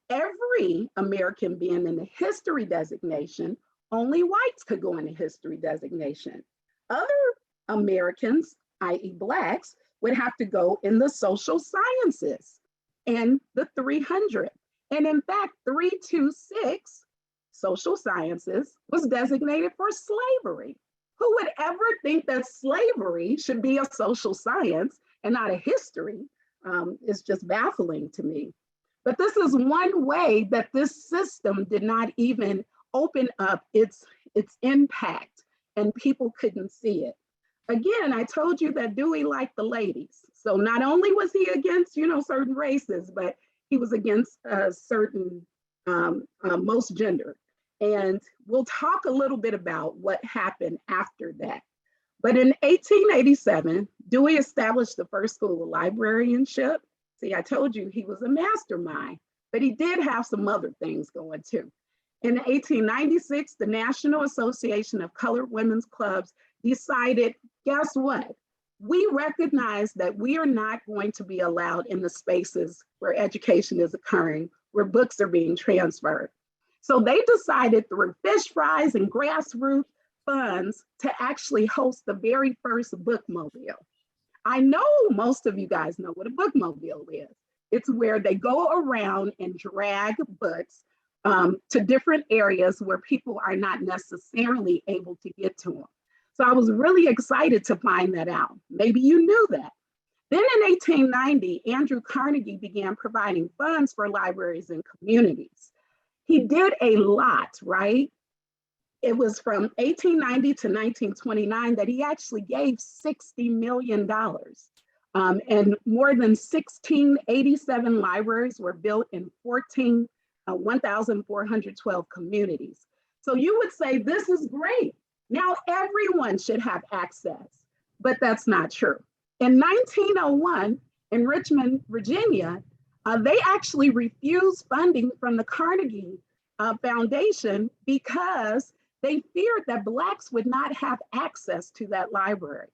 every American being in the history designation, only whites could go in the history designation. Other Americans, i.e. Blacks, would have to go in the social sciences and the 300. And in fact, 326, social sciences, was designated for slavery. Who would ever think that slavery should be a social science and not a history? It's just baffling to me. But this is one way that this system did not even open up its impact, and people couldn't see it. Again, I told you that Dewey liked the ladies. So not only was he against, certain races, but he was against certain, most gender. And we'll talk a little bit about what happened after that. But in 1887, Dewey established the first school of librarianship. See, I told you he was a mastermind, but he did have some other things going too. In 1896, the National Association of Colored Women's Clubs decided, guess what? We recognize that we are not going to be allowed in the spaces where education is occurring, where books are being transferred. So they decided through fish fries and grassroots funds to actually host the very first bookmobile. I know most of you guys know what a bookmobile is. It's where they go around and drag books to different areas where people are not necessarily able to get to them. So I was really excited to find that out. Maybe you knew that. Then in 1890, Andrew Carnegie began providing funds for libraries and communities. He did a lot, right? It was from 1890 to 1929 that he actually gave $60 million. And more than 1687 libraries were built in 1,412 communities. So you would say, this is great. Now everyone should have access, but that's not true. In 1901, in Richmond, Virginia, they actually refused funding from the Carnegie Foundation because they feared that Blacks would not have access to that library.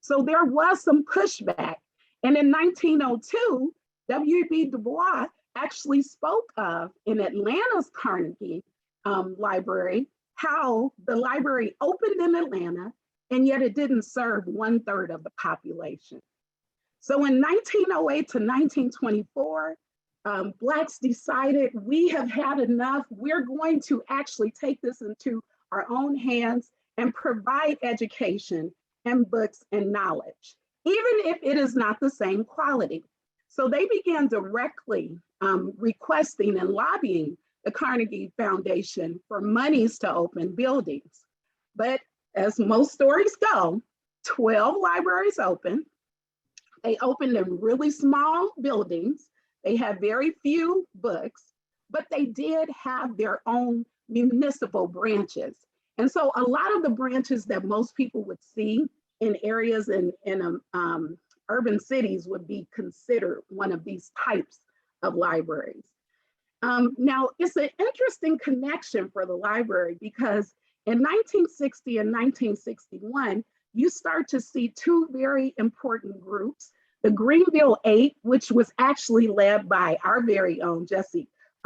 So there was some pushback. And in 1902, W.B. Du Bois actually spoke of in Atlanta's Carnegie Library, how the library opened in Atlanta, and yet it didn't serve 1/3 of the population. So in 1908 to 1924, Blacks decided, we have had enough. We're going to actually take this into our own hands and provide education and books and knowledge, even if it is not the same quality. So they began directly requesting and lobbying the Carnegie Foundation for monies to open buildings. But as most stories go, 12 libraries opened. They opened in really small buildings. They had very few books, but they did have their own municipal branches. And so a lot of the branches that most people would see in areas in urban cities would be considered one of these types of libraries. Now, it's an interesting connection for the library because in 1960 and 1961, you start to see two very important groups, the Greenville Eight, which was actually led by our very own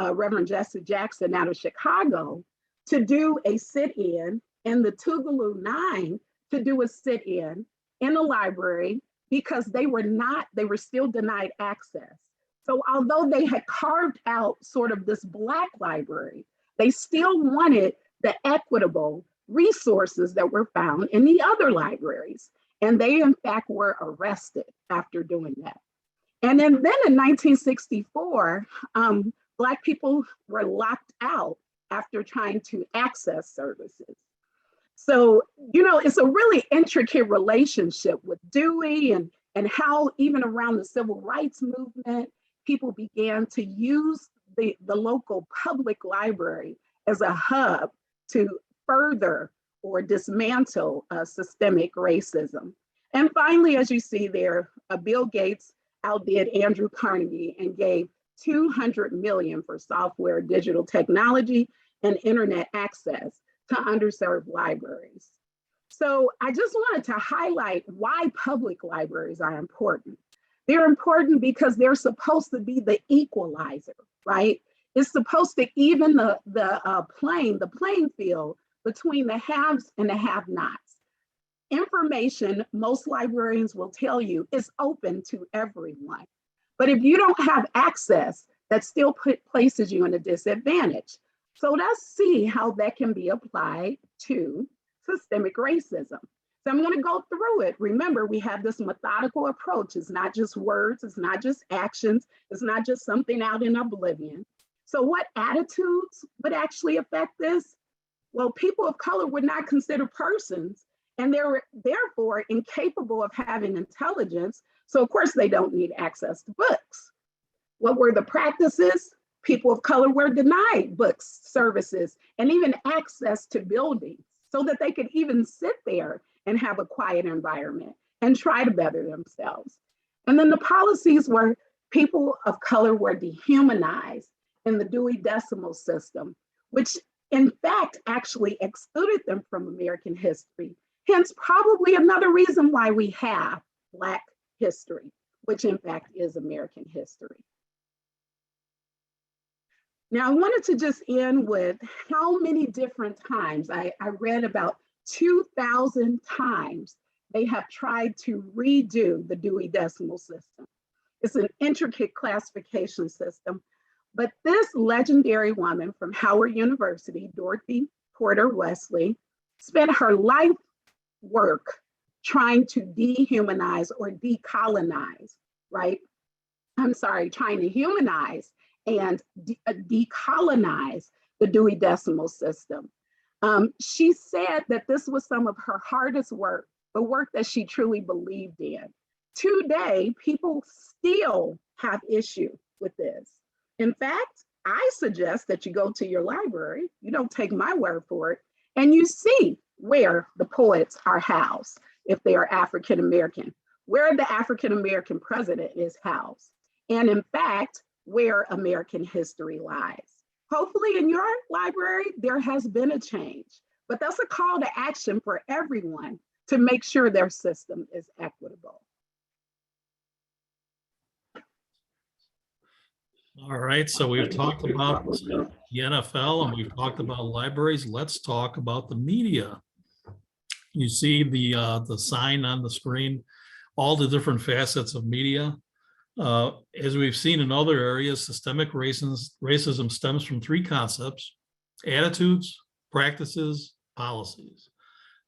Reverend Jesse Jackson out of Chicago, to do a sit-in, and the Tougaloo Nine to do a sit-in in a library because they were still denied access. So although they had carved out sort of this Black library, they still wanted the equitable resources that were found in the other libraries. And they in fact were arrested after doing that. And then in 1964, Black people were locked out after trying to access services. So, you know, it's a really intricate relationship with Dewey and how even around the civil rights movement, people began to use the local public library as a hub to further or dismantle systemic racism. And finally, as you see there, Bill Gates outdid Andrew Carnegie and gave $200 million for software, digital technology, and internet access to underserved libraries. So I just wanted to highlight why public libraries are important. They're important because they're supposed to be the equalizer, right? It's supposed to even the playing field between the haves and the have-nots. Information, most librarians will tell you, is open to everyone. But if you don't have access, that still places you in a disadvantage. So let's see how that can be applied to systemic racism. So I'm going to go through it. Remember, we have this methodical approach. It's not just words, it's not just actions, it's not just something out in oblivion. So what attitudes would actually affect this? Well, people of color were not considered persons, and they're therefore incapable of having intelligence. So of course they don't need access to books. What were the practices? People of color were denied books, services, and even access to buildings so that they could even sit there and have a quiet environment and try to better themselves. And then the policies were people of color were dehumanized in the Dewey Decimal System, which in fact actually excluded them from American history. Hence, probably another reason why we have Black history, which in fact is American history. Now, I wanted to just end with how many different times, I read about 2,000 times they have tried to redo the Dewey Decimal System. It's an intricate classification system, but this legendary woman from Howard University, Dorothy Porter Wesley, spent her life work trying to dehumanize or decolonize, right? I'm sorry, trying to humanize and decolonize the Dewey Decimal System. She said that this was some of her hardest work, the work that she truly believed in. Today, people still have issue with this. In fact, I suggest that you go to your library, you don't take my word for it, and you see where the poets are housed, if they are African American, where the African American president is housed, and in fact, where American history lies. Hopefully in your library, there has been a change, but that's a call to action for everyone to make sure their system is equitable. All right, so we've talked about the NFL and we've talked about libraries. Let's talk about the media. You see the sign on the screen, all the different facets of media. As we've seen in other areas, systemic racism stems from three concepts: attitudes, practices, policies.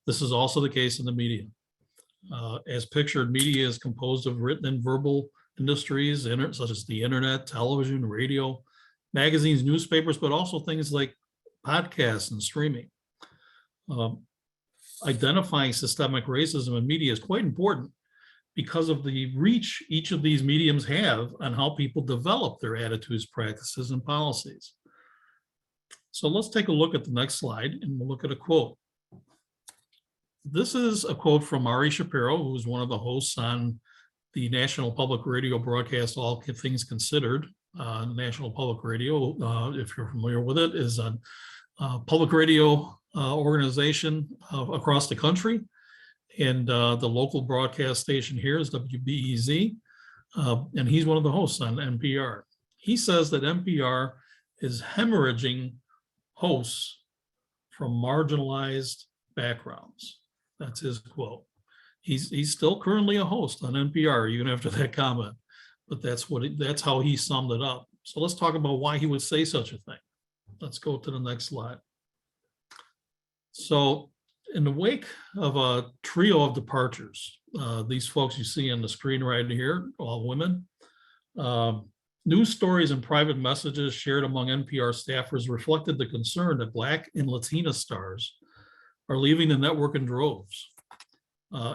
This is also the case in the media. As pictured, media is composed of written and verbal industries, such as the internet, television, radio, magazines, newspapers, but also things like podcasts and streaming. Identifying systemic racism in media is quite important because of the reach each of these mediums have on how people develop their attitudes, practices, and policies. So let's take a look at the next slide, and we'll look at a quote. This is a quote from Ari Shapiro, who is one of the hosts on the National Public Radio broadcast, All Things Considered. National Public Radio, if you're familiar with it, is a public radio organization across the country. And the local broadcast station here is WBEZ. And he's one of the hosts on NPR. He says that NPR is hemorrhaging hosts from marginalized backgrounds. That's his quote. He's still currently a host on NPR, even after that comment. But that's how he summed it up. So let's talk about why he would say such a thing. Let's go to the next slide. So in the wake of a trio of departures, these folks you see on the screen right here, all women, news stories and private messages shared among NPR staffers reflected the concern that Black and Latina stars are leaving the network in droves.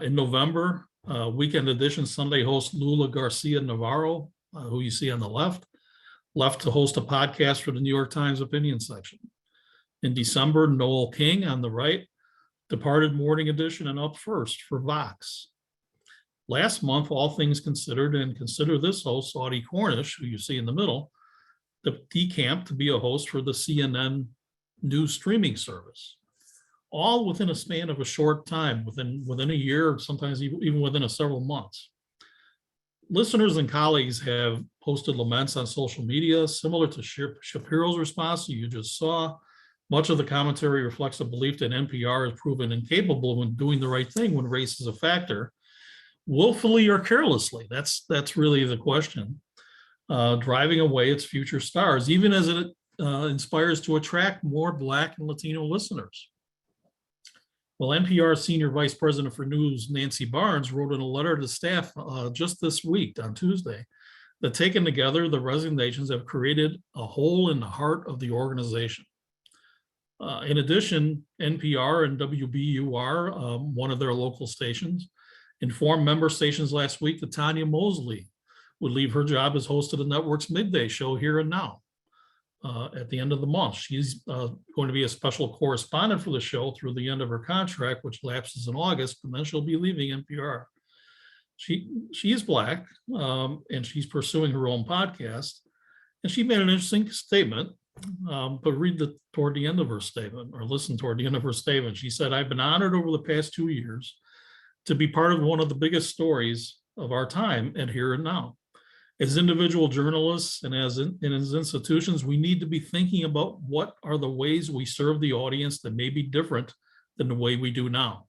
In November, Weekend Edition Sunday host Lula Garcia Navarro, who you see on the left to host a podcast for the New York Times opinion section. In December, Noel King on the right departed Morning Edition and Up First for Vox. Last month, All Things Considered and Consider This host, Audie Cornish, who you see in the middle, decamped to be a host for the CNN news streaming service. All within a span of a short time, within a year, sometimes even within several months. Listeners and colleagues have posted laments on social media, similar to Shapiro's response you just saw. Much of the commentary reflects a belief that NPR is proven incapable of doing the right thing when race is a factor, willfully or carelessly. That's really the question. Driving away its future stars, even as it inspires to attract more Black and Latino listeners. Well, NPR Senior Vice President for News, Nancy Barnes, wrote in a letter to staff just this week on Tuesday that taken together, the resignations have created a hole in the heart of the organization. In addition, NPR and WBUR, one of their local stations, informed member stations last week that Tanya Mosley would leave her job as host of the network's midday show Here and Now at the end of the month. She's going to be a special correspondent for the show through the end of her contract, which lapses in August, and then she'll be leaving NPR. She is Black, and she's pursuing her own podcast. And she made an interesting statement, but read toward the end of her statement, or listen toward the end of her statement. She said, "I've been honored over the past 2 years to be part of one of the biggest stories of our time at Here and Now. As individual journalists and as institutions, we need to be thinking about what are the ways we serve the audience that may be different than the way we do now.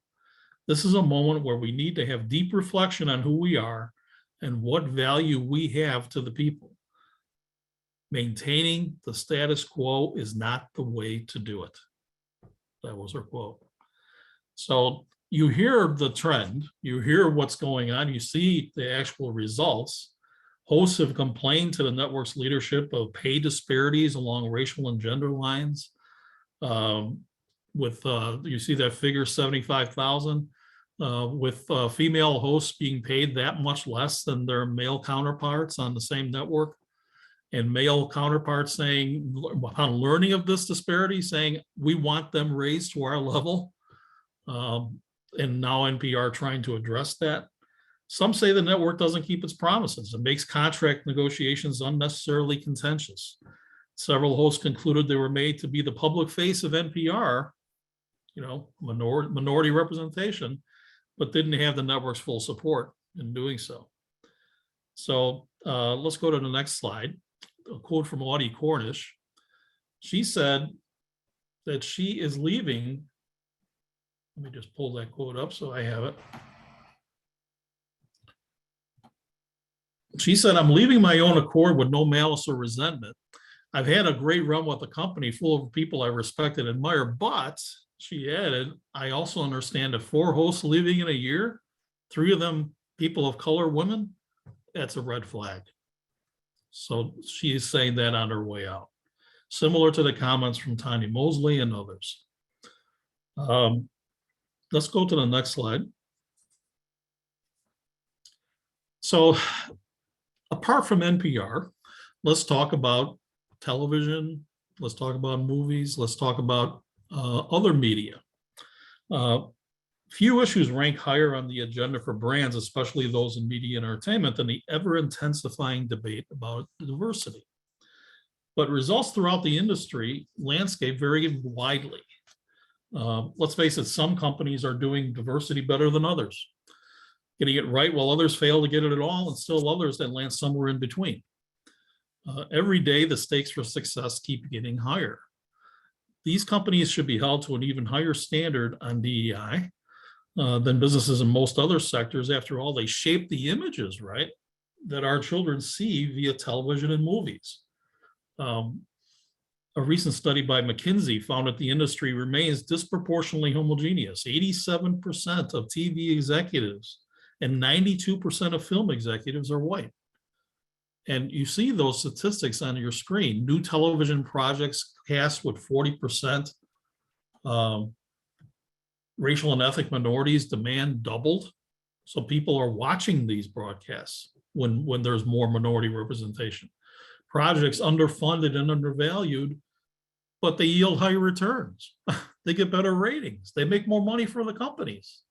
This is a moment where we need to have deep reflection on who we are and what value we have to the people. Maintaining the status quo is not the way to do it." That was her quote. So you hear the trend, you hear what's going on, you see the actual results. Hosts have complained to the network's leadership of pay disparities along racial and gender lines. You see that figure 75,000, with female hosts being paid that much less than their male counterparts on the same network. And male counterparts saying, upon learning of this disparity, saying, we want them raised to our level. And now NPR trying to address that. Some say the network doesn't keep its promises. It makes contract negotiations unnecessarily contentious. Several hosts concluded they were made to be the public face of NPR, minority representation, but didn't have the network's full support in doing so. So let's go to the next slide. A quote from Audie Cornish. She said that she is leaving. Let me just pull that quote up so I have it. She said, "I'm leaving my own accord with no malice or resentment. I've had a great run with a company full of people I respect and admire, but," she added, "I also understand that 4 hosts leaving in a year, 3 of them people of color, women, that's a red flag. So she is saying that on her way out, similar to the comments from Tanya Mosley and others. Let's go to the next slide. So apart from NPR, let's talk about television, let's talk about movies, let's talk about other media. Few issues rank higher on the agenda for brands, especially those in media and entertainment, than the ever-intensifying debate about diversity. But results throughout the industry landscape vary widely. Let's face it, some companies are doing diversity better than others, getting it right while others fail to get it at all, and still others that land somewhere in between. Every day, the stakes for success keep getting higher. These companies should be held to an even higher standard on DEI than businesses in most other sectors. After all, they shape the images, right, that our children see via television and movies. A recent study by McKinsey found that the industry remains disproportionately homogeneous. 87% of TV executives and 92% of film executives are white. And you see those statistics on your screen. New television projects cast with 40% racial and ethnic minorities, demand doubled. So people are watching these broadcasts when there's more minority representation. Projects underfunded and undervalued, but they yield higher returns. They get better ratings. They make more money for the companies.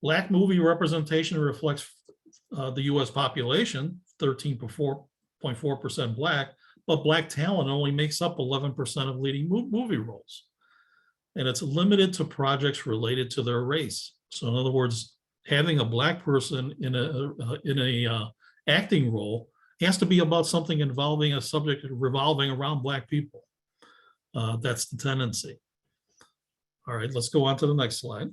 Black movie representation reflects the US population, 13.4% Black, but Black talent only makes up 11% of leading movie roles. And it's limited to projects related to their race. So in other words, having a Black person in a acting role has to be about something involving a subject revolving around Black people. That's the tendency. All right, let's go on to the next slide.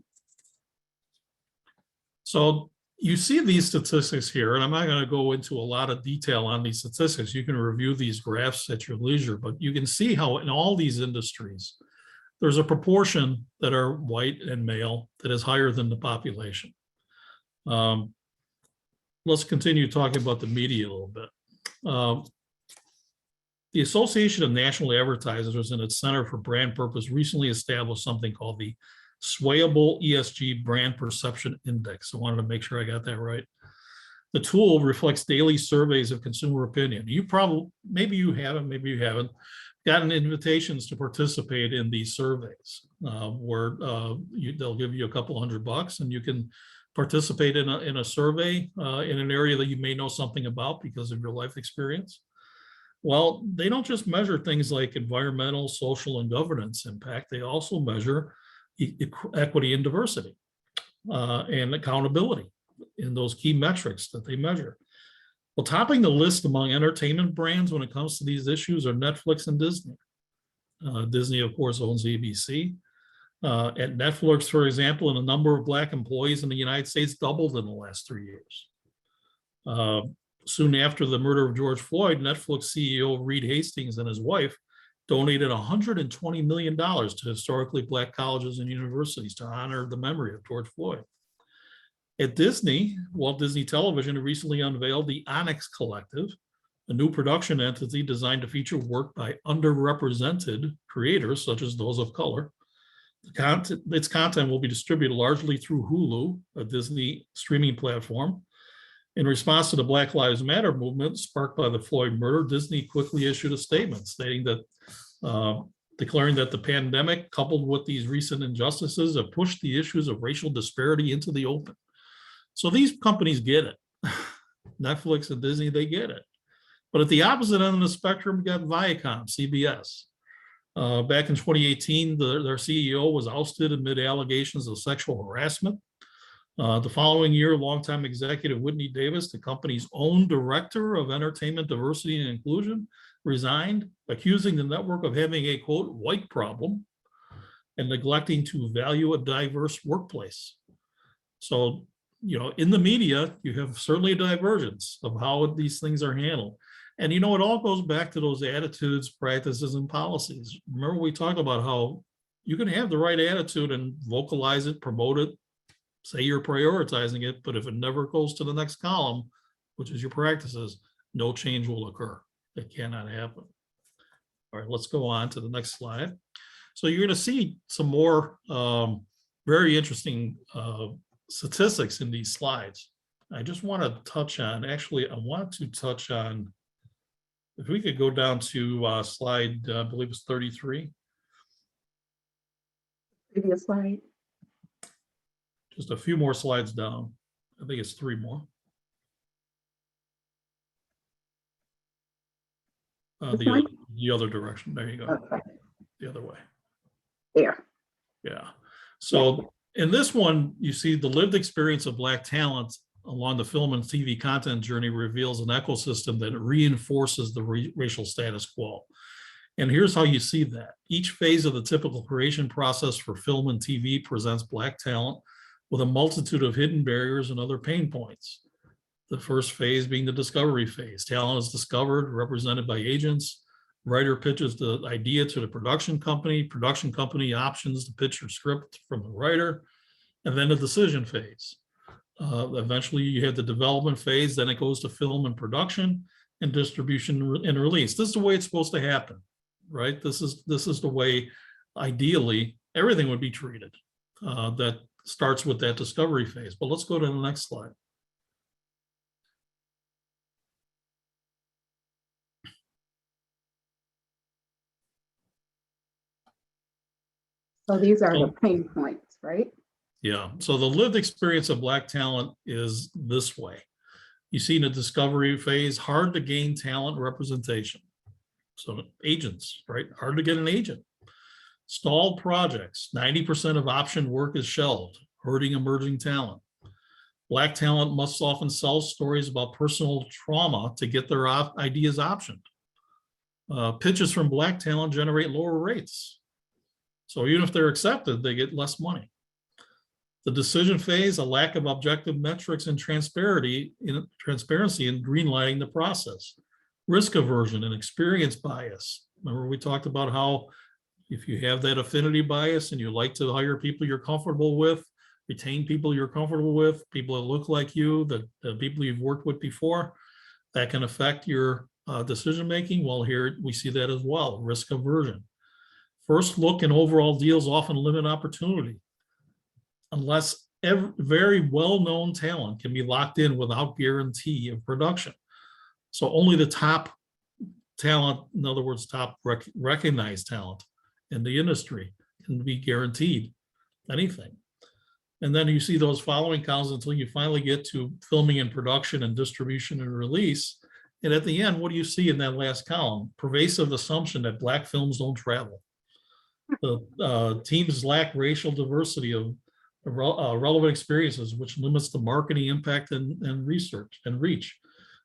So you see these statistics here, and I'm not going to go into a lot of detail on these statistics. You can review these graphs at your leisure, but you can see how in all these industries, there's a proportion that are white and male that is higher than the population. Let's continue talking about the media a little bit. The Association of National Advertisers and its Center for Brand Purpose recently established something called the Swayable ESG Brand Perception Index. I wanted to make sure I got that right. The tool reflects daily surveys of consumer opinion. You probably, maybe you haven't, gotten invitations to participate in these surveys where they'll give you a couple $100 and you can participate in a survey in an area that you may know something about because of your life experience. Well, they don't just measure things like environmental, social, and governance impact. They also measure equity and diversity and accountability in those key metrics that they measure. Well, topping the list among entertainment brands when it comes to these issues are Netflix and Disney. Disney, of course, owns ABC. At Netflix, for example, the number of Black employees in the United States doubled in the last 3 years. Soon after the murder of George Floyd, Netflix CEO Reed Hastings and his wife donated $120 million to historically Black colleges and universities to honor the memory of George Floyd. At Disney, Walt Disney Television recently unveiled the Onyx Collective, a new production entity designed to feature work by underrepresented creators, such as those of color. Its content will be distributed largely through Hulu, a Disney streaming platform. In response to the Black Lives Matter movement sparked by the Floyd murder, Disney quickly issued a statement stating that, declaring that the pandemic, coupled with these recent injustices, have pushed the issues of racial disparity into the open. So these companies get it. Netflix and Disney, they get it. But at the opposite end of the spectrum, we got Viacom, CBS. Back in 2018, their CEO was ousted amid allegations of sexual harassment. The following year, longtime executive Whitney Davis, the company's own director of entertainment diversity and inclusion, resigned, accusing the network of having a, quote, white problem and neglecting to value a diverse workplace. So, you know, in the media, you have certainly a divergence of how these things are handled. And, you know, it all goes back to those attitudes, practices, and policies. Remember, we talked about how you can have the right attitude and vocalize it, promote it, say you're prioritizing it, but if it never goes to the next column, which is your practices, no change will occur. It cannot happen. All right, let's go on to the next slide. So you're going to see some more very interesting statistics in these slides. I just want to touch on, actually, I want to touch on, if we could go down to slide, I believe it's 33. Previous slide. Just a few more slides down. I think it's 3 more. The other direction. There you go. Okay. The other way. There. Yeah. So in this one, you see the lived experience of Black talent along the film and TV content journey reveals an ecosystem that reinforces the racial status quo. And here's how you see that. Each phase of the typical creation process for film and TV presents Black talent with a multitude of hidden barriers and other pain points. The first phase being the discovery phase. Talent is discovered, represented by agents. Writer pitches the idea to the production company options to pitch your script from the writer, and then the decision phase. Eventually you have the development phase, then it goes to film and production and distribution and release. This is the way it's supposed to happen, right? This is the way, ideally, everything would be treated. That starts with that discovery phase. But let's go to the next slide. So these are the pain points, right? Yeah, so the lived experience of Black talent is this way. You see in the discovery phase, hard to gain talent representation. So agents, right? Hard to get an agent. Stalled projects, 90% of option work is shelved, hurting emerging talent. Black talent must often sell stories about personal trauma to get their ideas optioned. Pitches from Black talent generate lower rates. So even if they're accepted, they get less money. The decision phase, a lack of objective metrics and transparency in greenlighting the process. Risk aversion and experience bias. Remember we talked about how if you have that affinity bias and you like to hire people you're comfortable with, retain people you're comfortable with, people that look like you, the people you've worked with before, that can affect your decision-making. Well, here we see that as well, risk aversion. First look and overall deals often limit opportunity unless very well-known talent can be locked in without guarantee of production. So only the top talent, in other words, top recognized talent in the industry can be guaranteed anything. And then you see those following columns until you finally get to filming and production and distribution and release. And at the end, what do you see in that last column? Pervasive assumption that Black films don't travel. The teams lack racial diversity of relevant experiences, which limits the marketing impact and research and reach.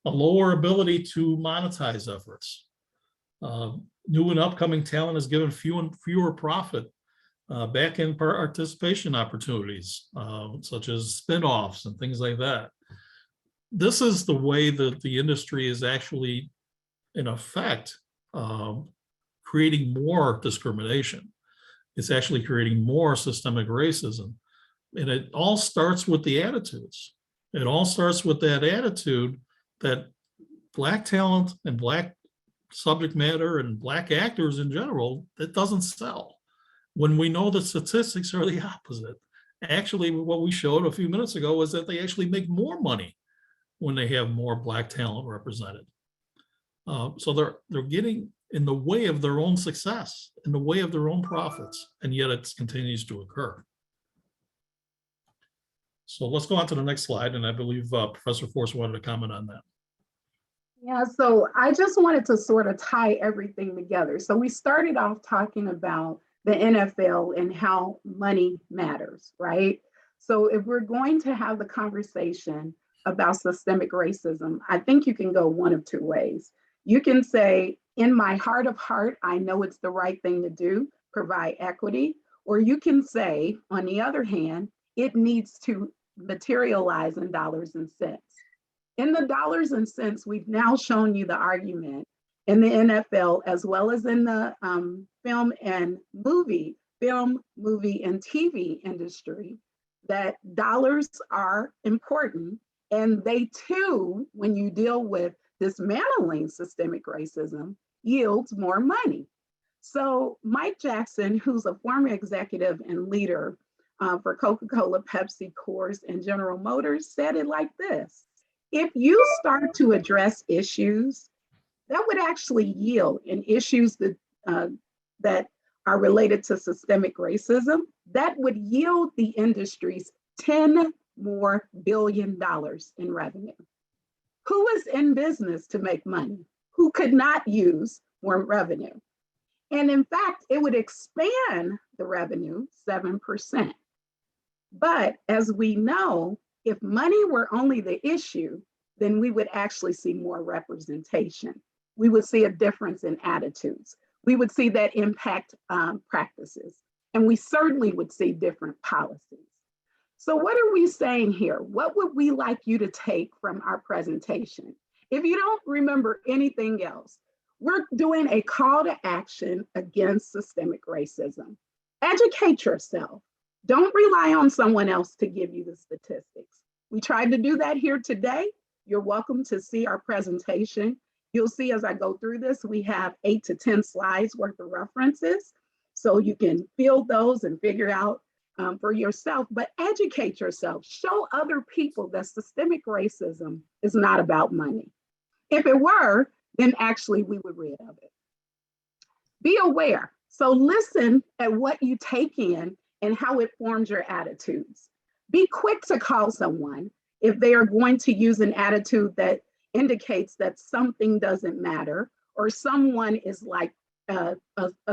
A lower ability to monetize efforts. New and upcoming talent is given fewer profit back-end participation opportunities, such as spin-offs and things like that. This is the way that the industry is actually, in effect, creating more discrimination. It's actually creating more systemic racism. And it all starts with the attitudes. It all starts with that attitude that Black talent and Black subject matter and Black actors in general, that doesn't sell. When we know the statistics are the opposite. Actually, what we showed a few minutes ago was that they actually make more money when they have more Black talent represented. So they're getting in the way of their own success, in the way of their own profits, and yet it continues to occur. So let's go on to the next slide, and I believe Professor Forst wanted to comment on that. Yeah, so I just wanted to sort of tie everything together. So we started off talking about the NFL and how money matters, right? So if we're going to have the conversation about systemic racism, I think you can go one of two ways. You can say, in my heart of heart, I know it's the right thing to do, provide equity, or you can say, on the other hand, it needs to materialize in dollars and cents. In the dollars and cents, we've now shown you the argument in the NFL as well as in the film, movie, and TV industry that dollars are important And they too, when you deal with dismantling systemic racism, yields more money. So Mike Jackson, who's a former executive and leader for Coca-Cola, Pepsi, Coors, and General Motors, said it like this: if you start to address issues that would actually yield in issues that are related to systemic racism, that would yield the industries $10 more billion in revenue. Who is in business to make money? Who could not use more revenue? And in fact, it would expand the revenue 7%. But as we know, if money were only the issue, then we would actually see more representation. We would see a difference in attitudes. We would see that impact practices. And we certainly would see different policies. So what are we saying here? What would we like you to take from our presentation? If you don't remember anything else, we're doing a call to action against systemic racism. Educate yourself. Don't rely on someone else to give you the statistics. We tried to do that here today. You're welcome to see our presentation. You'll see as I go through this, we have 8 to 10 slides worth of references. So you can fill those and figure out for yourself, but educate yourself. Show other people that systemic racism is not about money. If it were, then actually we would rid of it. Be aware. So listen at what you take in and how it forms your attitudes. Be quick to call someone if they are going to use an attitude that indicates that something doesn't matter or someone is like a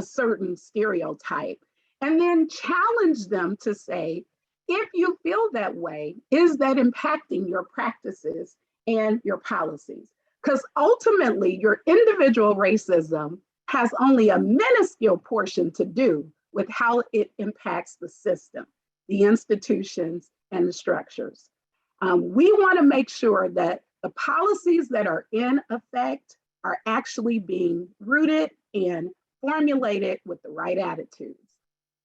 certain stereotype. And then challenge them to say, if you feel that way, is that impacting your practices and your policies? Because ultimately, your individual racism has only a minuscule portion to do with how it impacts the system, the institutions, and the structures. We want to make sure that the policies that are in effect are actually being rooted and formulated with the right attitudes.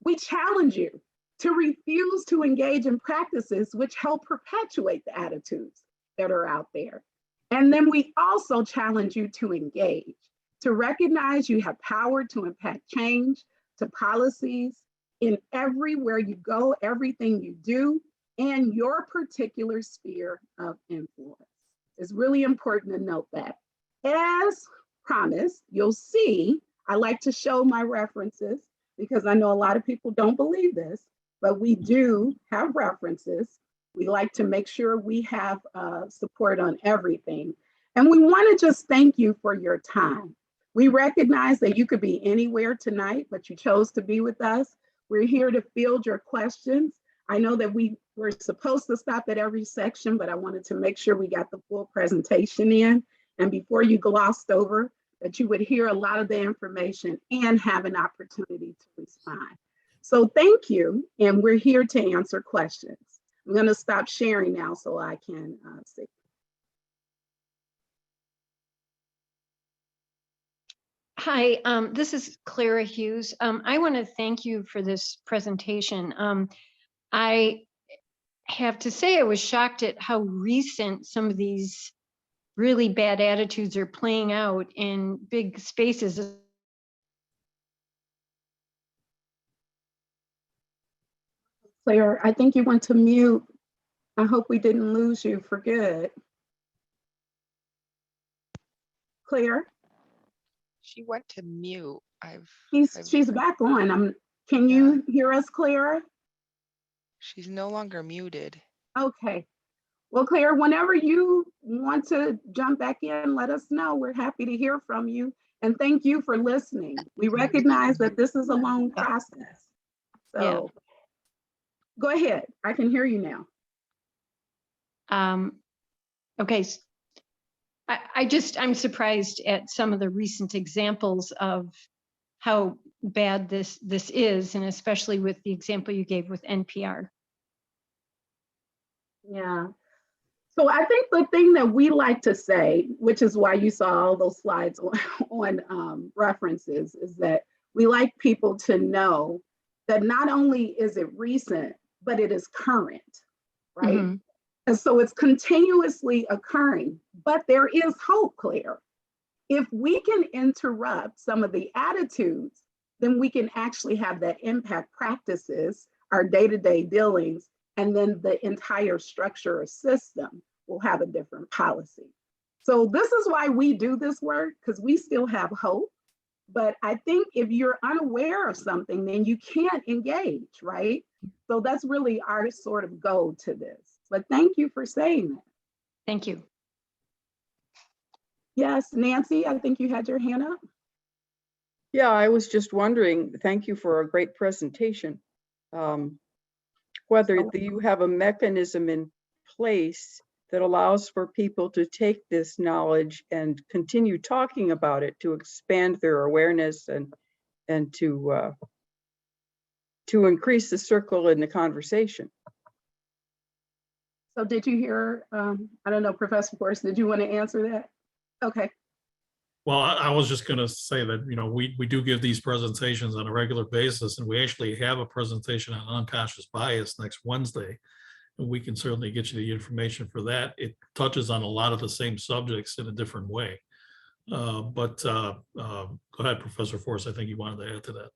We challenge you to refuse to engage in practices which help perpetuate the attitudes that are out there. And then we also challenge you to engage, to recognize you have power to impact change, to policies in everywhere you go, everything you do, and your particular sphere of influence. It's really important to note that. As promised, you'll see, I like to show my references because I know a lot of people don't believe this, but we do have references. We like to make sure we have support on everything. And we want to just thank you for your time. We recognize that you could be anywhere tonight, but you chose to be with us. We're here to field your questions. I know that we were supposed to stop at every section, but I wanted to make sure we got the full presentation in. And before you glossed over, that you would hear a lot of the information and have an opportunity to respond. So thank you, and we're here to answer questions. I'm going to stop sharing now so I can see. Hi, this is Clara Hughes. I want to thank you for this presentation. I have to say I was shocked at how recent some of these really bad attitudes are playing out in big spaces. Claire, I think you went to mute. I hope we didn't lose you for good. Claire? She went to mute. She's back on. Can you hear us, Clara? She's no longer muted. Okay. Well, Claire, whenever you want to jump back in, let us know. We're happy to hear from you. And thank you for listening. We recognize that this is a long process. So go ahead. I can hear you now. Okay. I'm surprised at some of the recent examples of how bad this is, and especially with the example you gave with NPR. Yeah. So I think the thing that we like to say, which is why you saw all those slides on references, is that we like people to know that not only is it recent, but it is current, right? And so it's continuously occurring, but there is hope, Claire. If we can interrupt some of the attitudes, then we can actually have that impact practices, our day-to-day dealings, and then the entire structure or system will have a different policy. So this is why we do this work, because we still have hope. But I think if you're unaware of something, then you can't engage, right? So that's really our sort of goal to this. But thank you for saying that. Thank you. Yes, Nancy, I think you had your hand up. Yeah, I was just wondering, thank you for a great presentation. Whether you have a mechanism in place that allows for people to take this knowledge and continue talking about it to expand their awareness and to increase the circle in the conversation. So did you hear, I don't know, Professor Forst, did you want to answer that? Okay. Well, I was just going to say that, you know, we do give these presentations on a regular basis, and we actually have a presentation on unconscious bias next Wednesday. And we can certainly get you the information for that. It touches on a lot of the same subjects in a different way. Go ahead, Professor Forst. I think you wanted to add to that.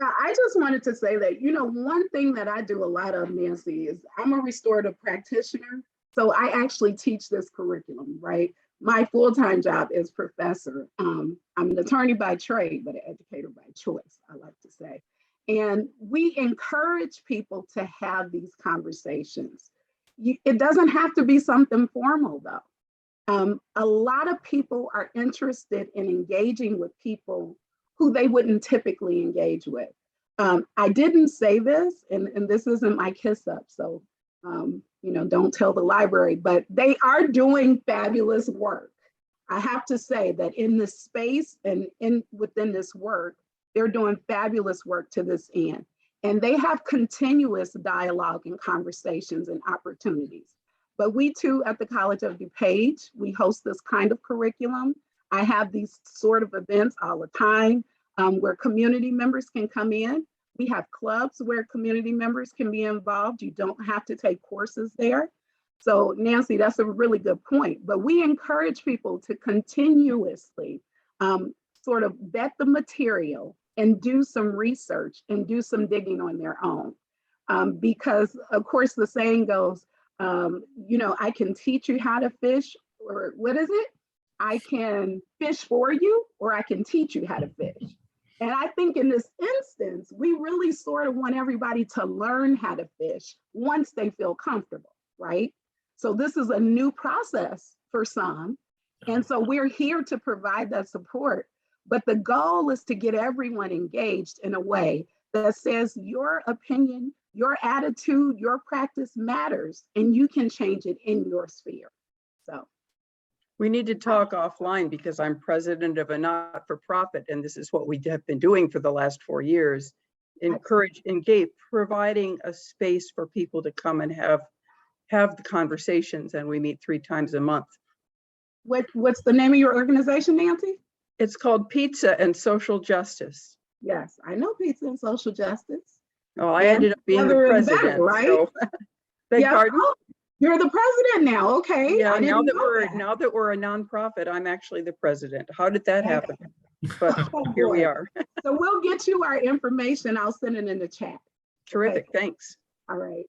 Yeah, I just wanted to say that, you know, one thing that I do a lot of, Nancy, is I'm a restorative practitioner. So I actually teach this curriculum, right? My full-time job is professor. I'm an attorney by trade, but an educator by choice, I like to say. And we encourage people to have these conversations. It doesn't have to be something formal, though. A lot of people are interested in engaging with people who they wouldn't typically engage with. I didn't say this, and this isn't my kiss up, so you know, don't tell the library, but they are doing fabulous work. I have to say that in this space and within this work, they're doing fabulous work to this end. And they have continuous dialogue and conversations and opportunities. But we too at the College of DuPage, we host this kind of curriculum. I have these sort of events all the time where community members can come in. We have clubs where community members can be involved. You don't have to take courses there. So Nancy, that's a really good point. But we encourage people to continuously sort of vet the material and do some research and do some digging on their own. Because of course the saying goes, you know, I can teach you how to fish, or what is it? I can fish for you, or I can teach you how to fish. And I think in this instance, we really sort of want everybody to learn how to fish once they feel comfortable, right? So this is a new process for some. And so we're here to provide that support. But the goal is to get everyone engaged in a way that says your opinion, your attitude, your practice matters, and you can change it in your sphere. So. We need to talk offline because I'm president of a not-for-profit, and this is what we have been doing for the last 4 years. Encourage, engage, providing a space for people to come and have the conversations, and we meet 3 times a month. What's the name of your organization, Nancy? It's called Pizza and Social Justice. Yes, I know Pizza and Social Justice. Oh, I ended up being the president, better, right? So, beg yeah. pardon? Oh, you're the president now, okay. Yeah, now that we're a nonprofit, I'm actually the president. How did that happen? But here we are. So we'll get you our information. I'll send it in the chat. Terrific, okay. Thanks. All right.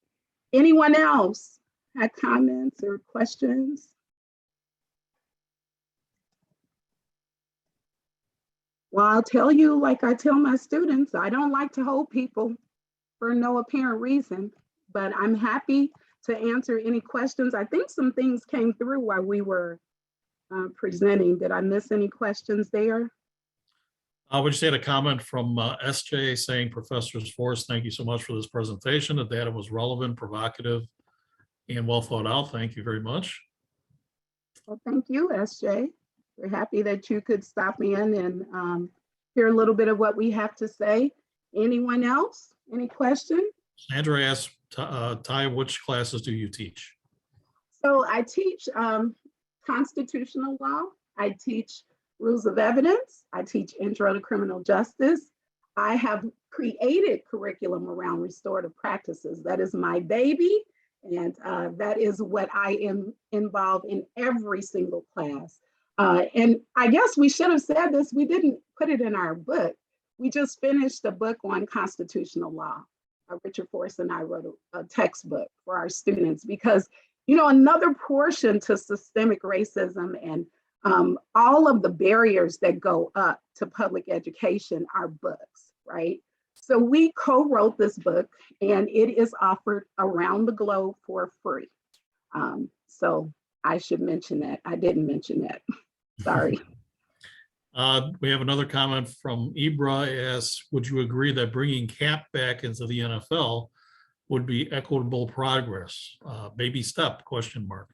Anyone else had comments or questions? Well, I'll tell you, like I tell my students, I don't like to hold people for no apparent reason, but I'm happy to answer any questions. I think some things came through while we were presenting. Did I miss any questions there? We just had a comment from SJ saying, Professor Forst, thank you so much for this presentation. The data was relevant, provocative, and well thought out. Thank you very much. Well, thank you, SJ. We're happy that you could stop in and hear a little bit of what we have to say. Anyone else? Any questions? Sandra asked, Tauya, which classes do you teach? So I teach constitutional law. I teach rules of evidence. I teach intro to criminal justice. I have created curriculum around restorative practices. That is my baby. And that is what I am involved in every single class. And I guess we should have said this, we didn't put it in our book. We just finished a book on constitutional law. Richard Forst and I wrote a textbook for our students because, you know, another portion to systemic racism and all of the barriers that go up to public education are books, right? So we co-wrote this book and it is offered around the globe for free. So I should mention that. I didn't mention that. Sorry. We have another comment from Ibra asks, would you agree that bringing Cap back into the NFL would be equitable progress? Baby step, question mark.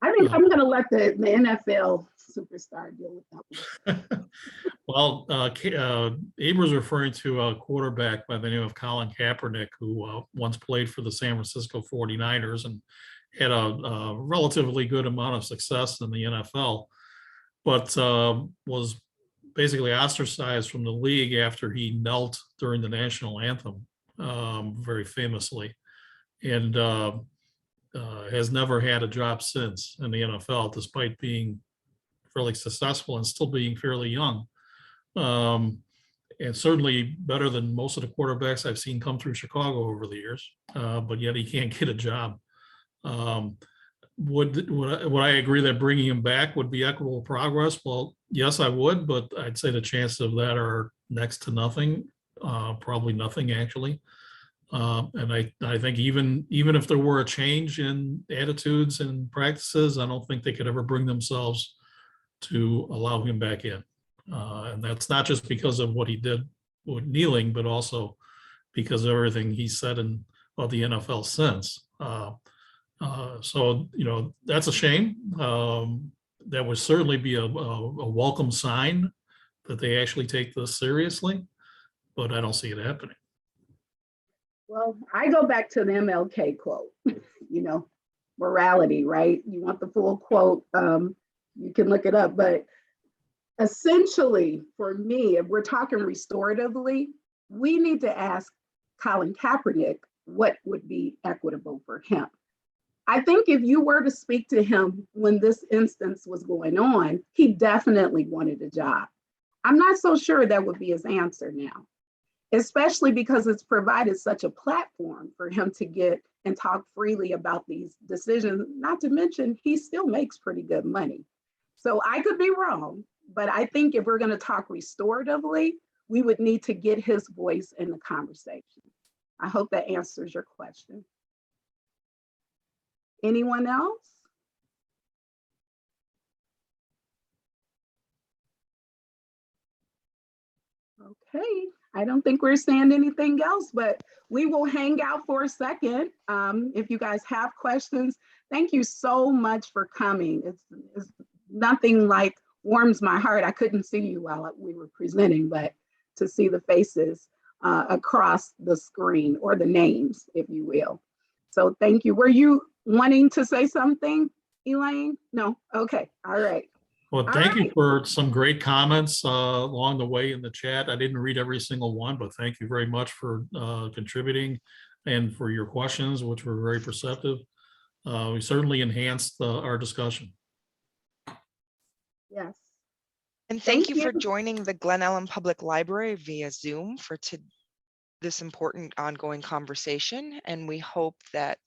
I think I'm going to let the NFL superstar deal with that. Well, Ibra's referring to a quarterback by the name of Colin Kaepernick, who once played for the San Francisco 49ers and had a relatively good amount of success in the NFL, but was basically ostracized from the league after he knelt during the national anthem, very famously, and has never had a job since in the NFL, despite being fairly successful and still being fairly young. And certainly better than most of the quarterbacks I've seen come through Chicago over the years, but yet he can't get a job. Would I agree that bringing him back would be equitable progress? Well, yes, I would, but I'd say the chances of that are next to nothing, probably nothing actually. And I think even if there were a change in attitudes and practices, I don't think they could ever bring themselves to allow him back in. And that's not just because of what he did with kneeling, but also because of everything he said about the NFL since. So, you know, that's a shame. That would certainly be a welcome sign that they actually take this seriously, but I don't see it happening. Well, I go back to the MLK quote, you know, morality, right? You want the full quote, you can look it up, but essentially for me, if we're talking restoratively, we need to ask Colin Kaepernick what would be equitable for him. I think if you were to speak to him when this instance was going on, he definitely wanted a job. I'm not so sure that would be his answer now, especially because it's provided such a platform for him to get and talk freely about these decisions, not to mention he still makes pretty good money. So I could be wrong, but I think if we're going to talk restoratively, we would need to get his voice in the conversation. I hope that answers your question. Anyone else? Okay, I don't think we're saying anything else, but we will hang out for a second. If you guys have questions, thank you so much for coming. It's nothing like warms my heart. I couldn't see you while we were presenting, but to see the faces across the screen, or the names, if you will. So thank you. Were you wanting to say something, Elaine? No? Okay. All right. Well, thank you for some great comments along the way in the chat. I didn't read every single one, but thank you very much for contributing and for your questions, which were very perceptive. We certainly enhanced our discussion. Yes. And thank you for joining the Glen Ellen Public Library via Zoom for this important ongoing conversation. And we hope that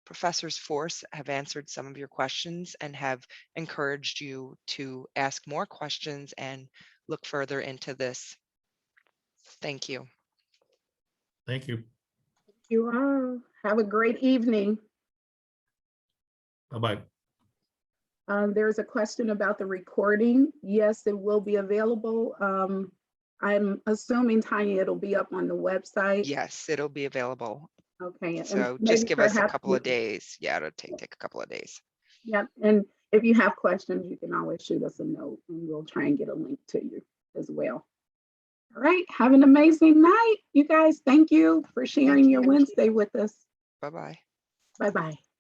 Professors Forst have answered some of your questions and have encouraged you to ask more questions and look further into this. Thank you. Thank you. You all have a great evening. Bye-bye. There's a question about the recording. Yes, it will be available. I'm assuming, Tanya, it'll be up on the website. Yes, it'll be available. Okay. So just give us a couple of days. Yeah, it'll take a couple of days. Yep. And if you have questions, you can always shoot us a note and we'll try and get a link to you as well. All right. Have an amazing night, you guys. Thank you for sharing your Wednesday with us. Bye-bye. Bye-bye.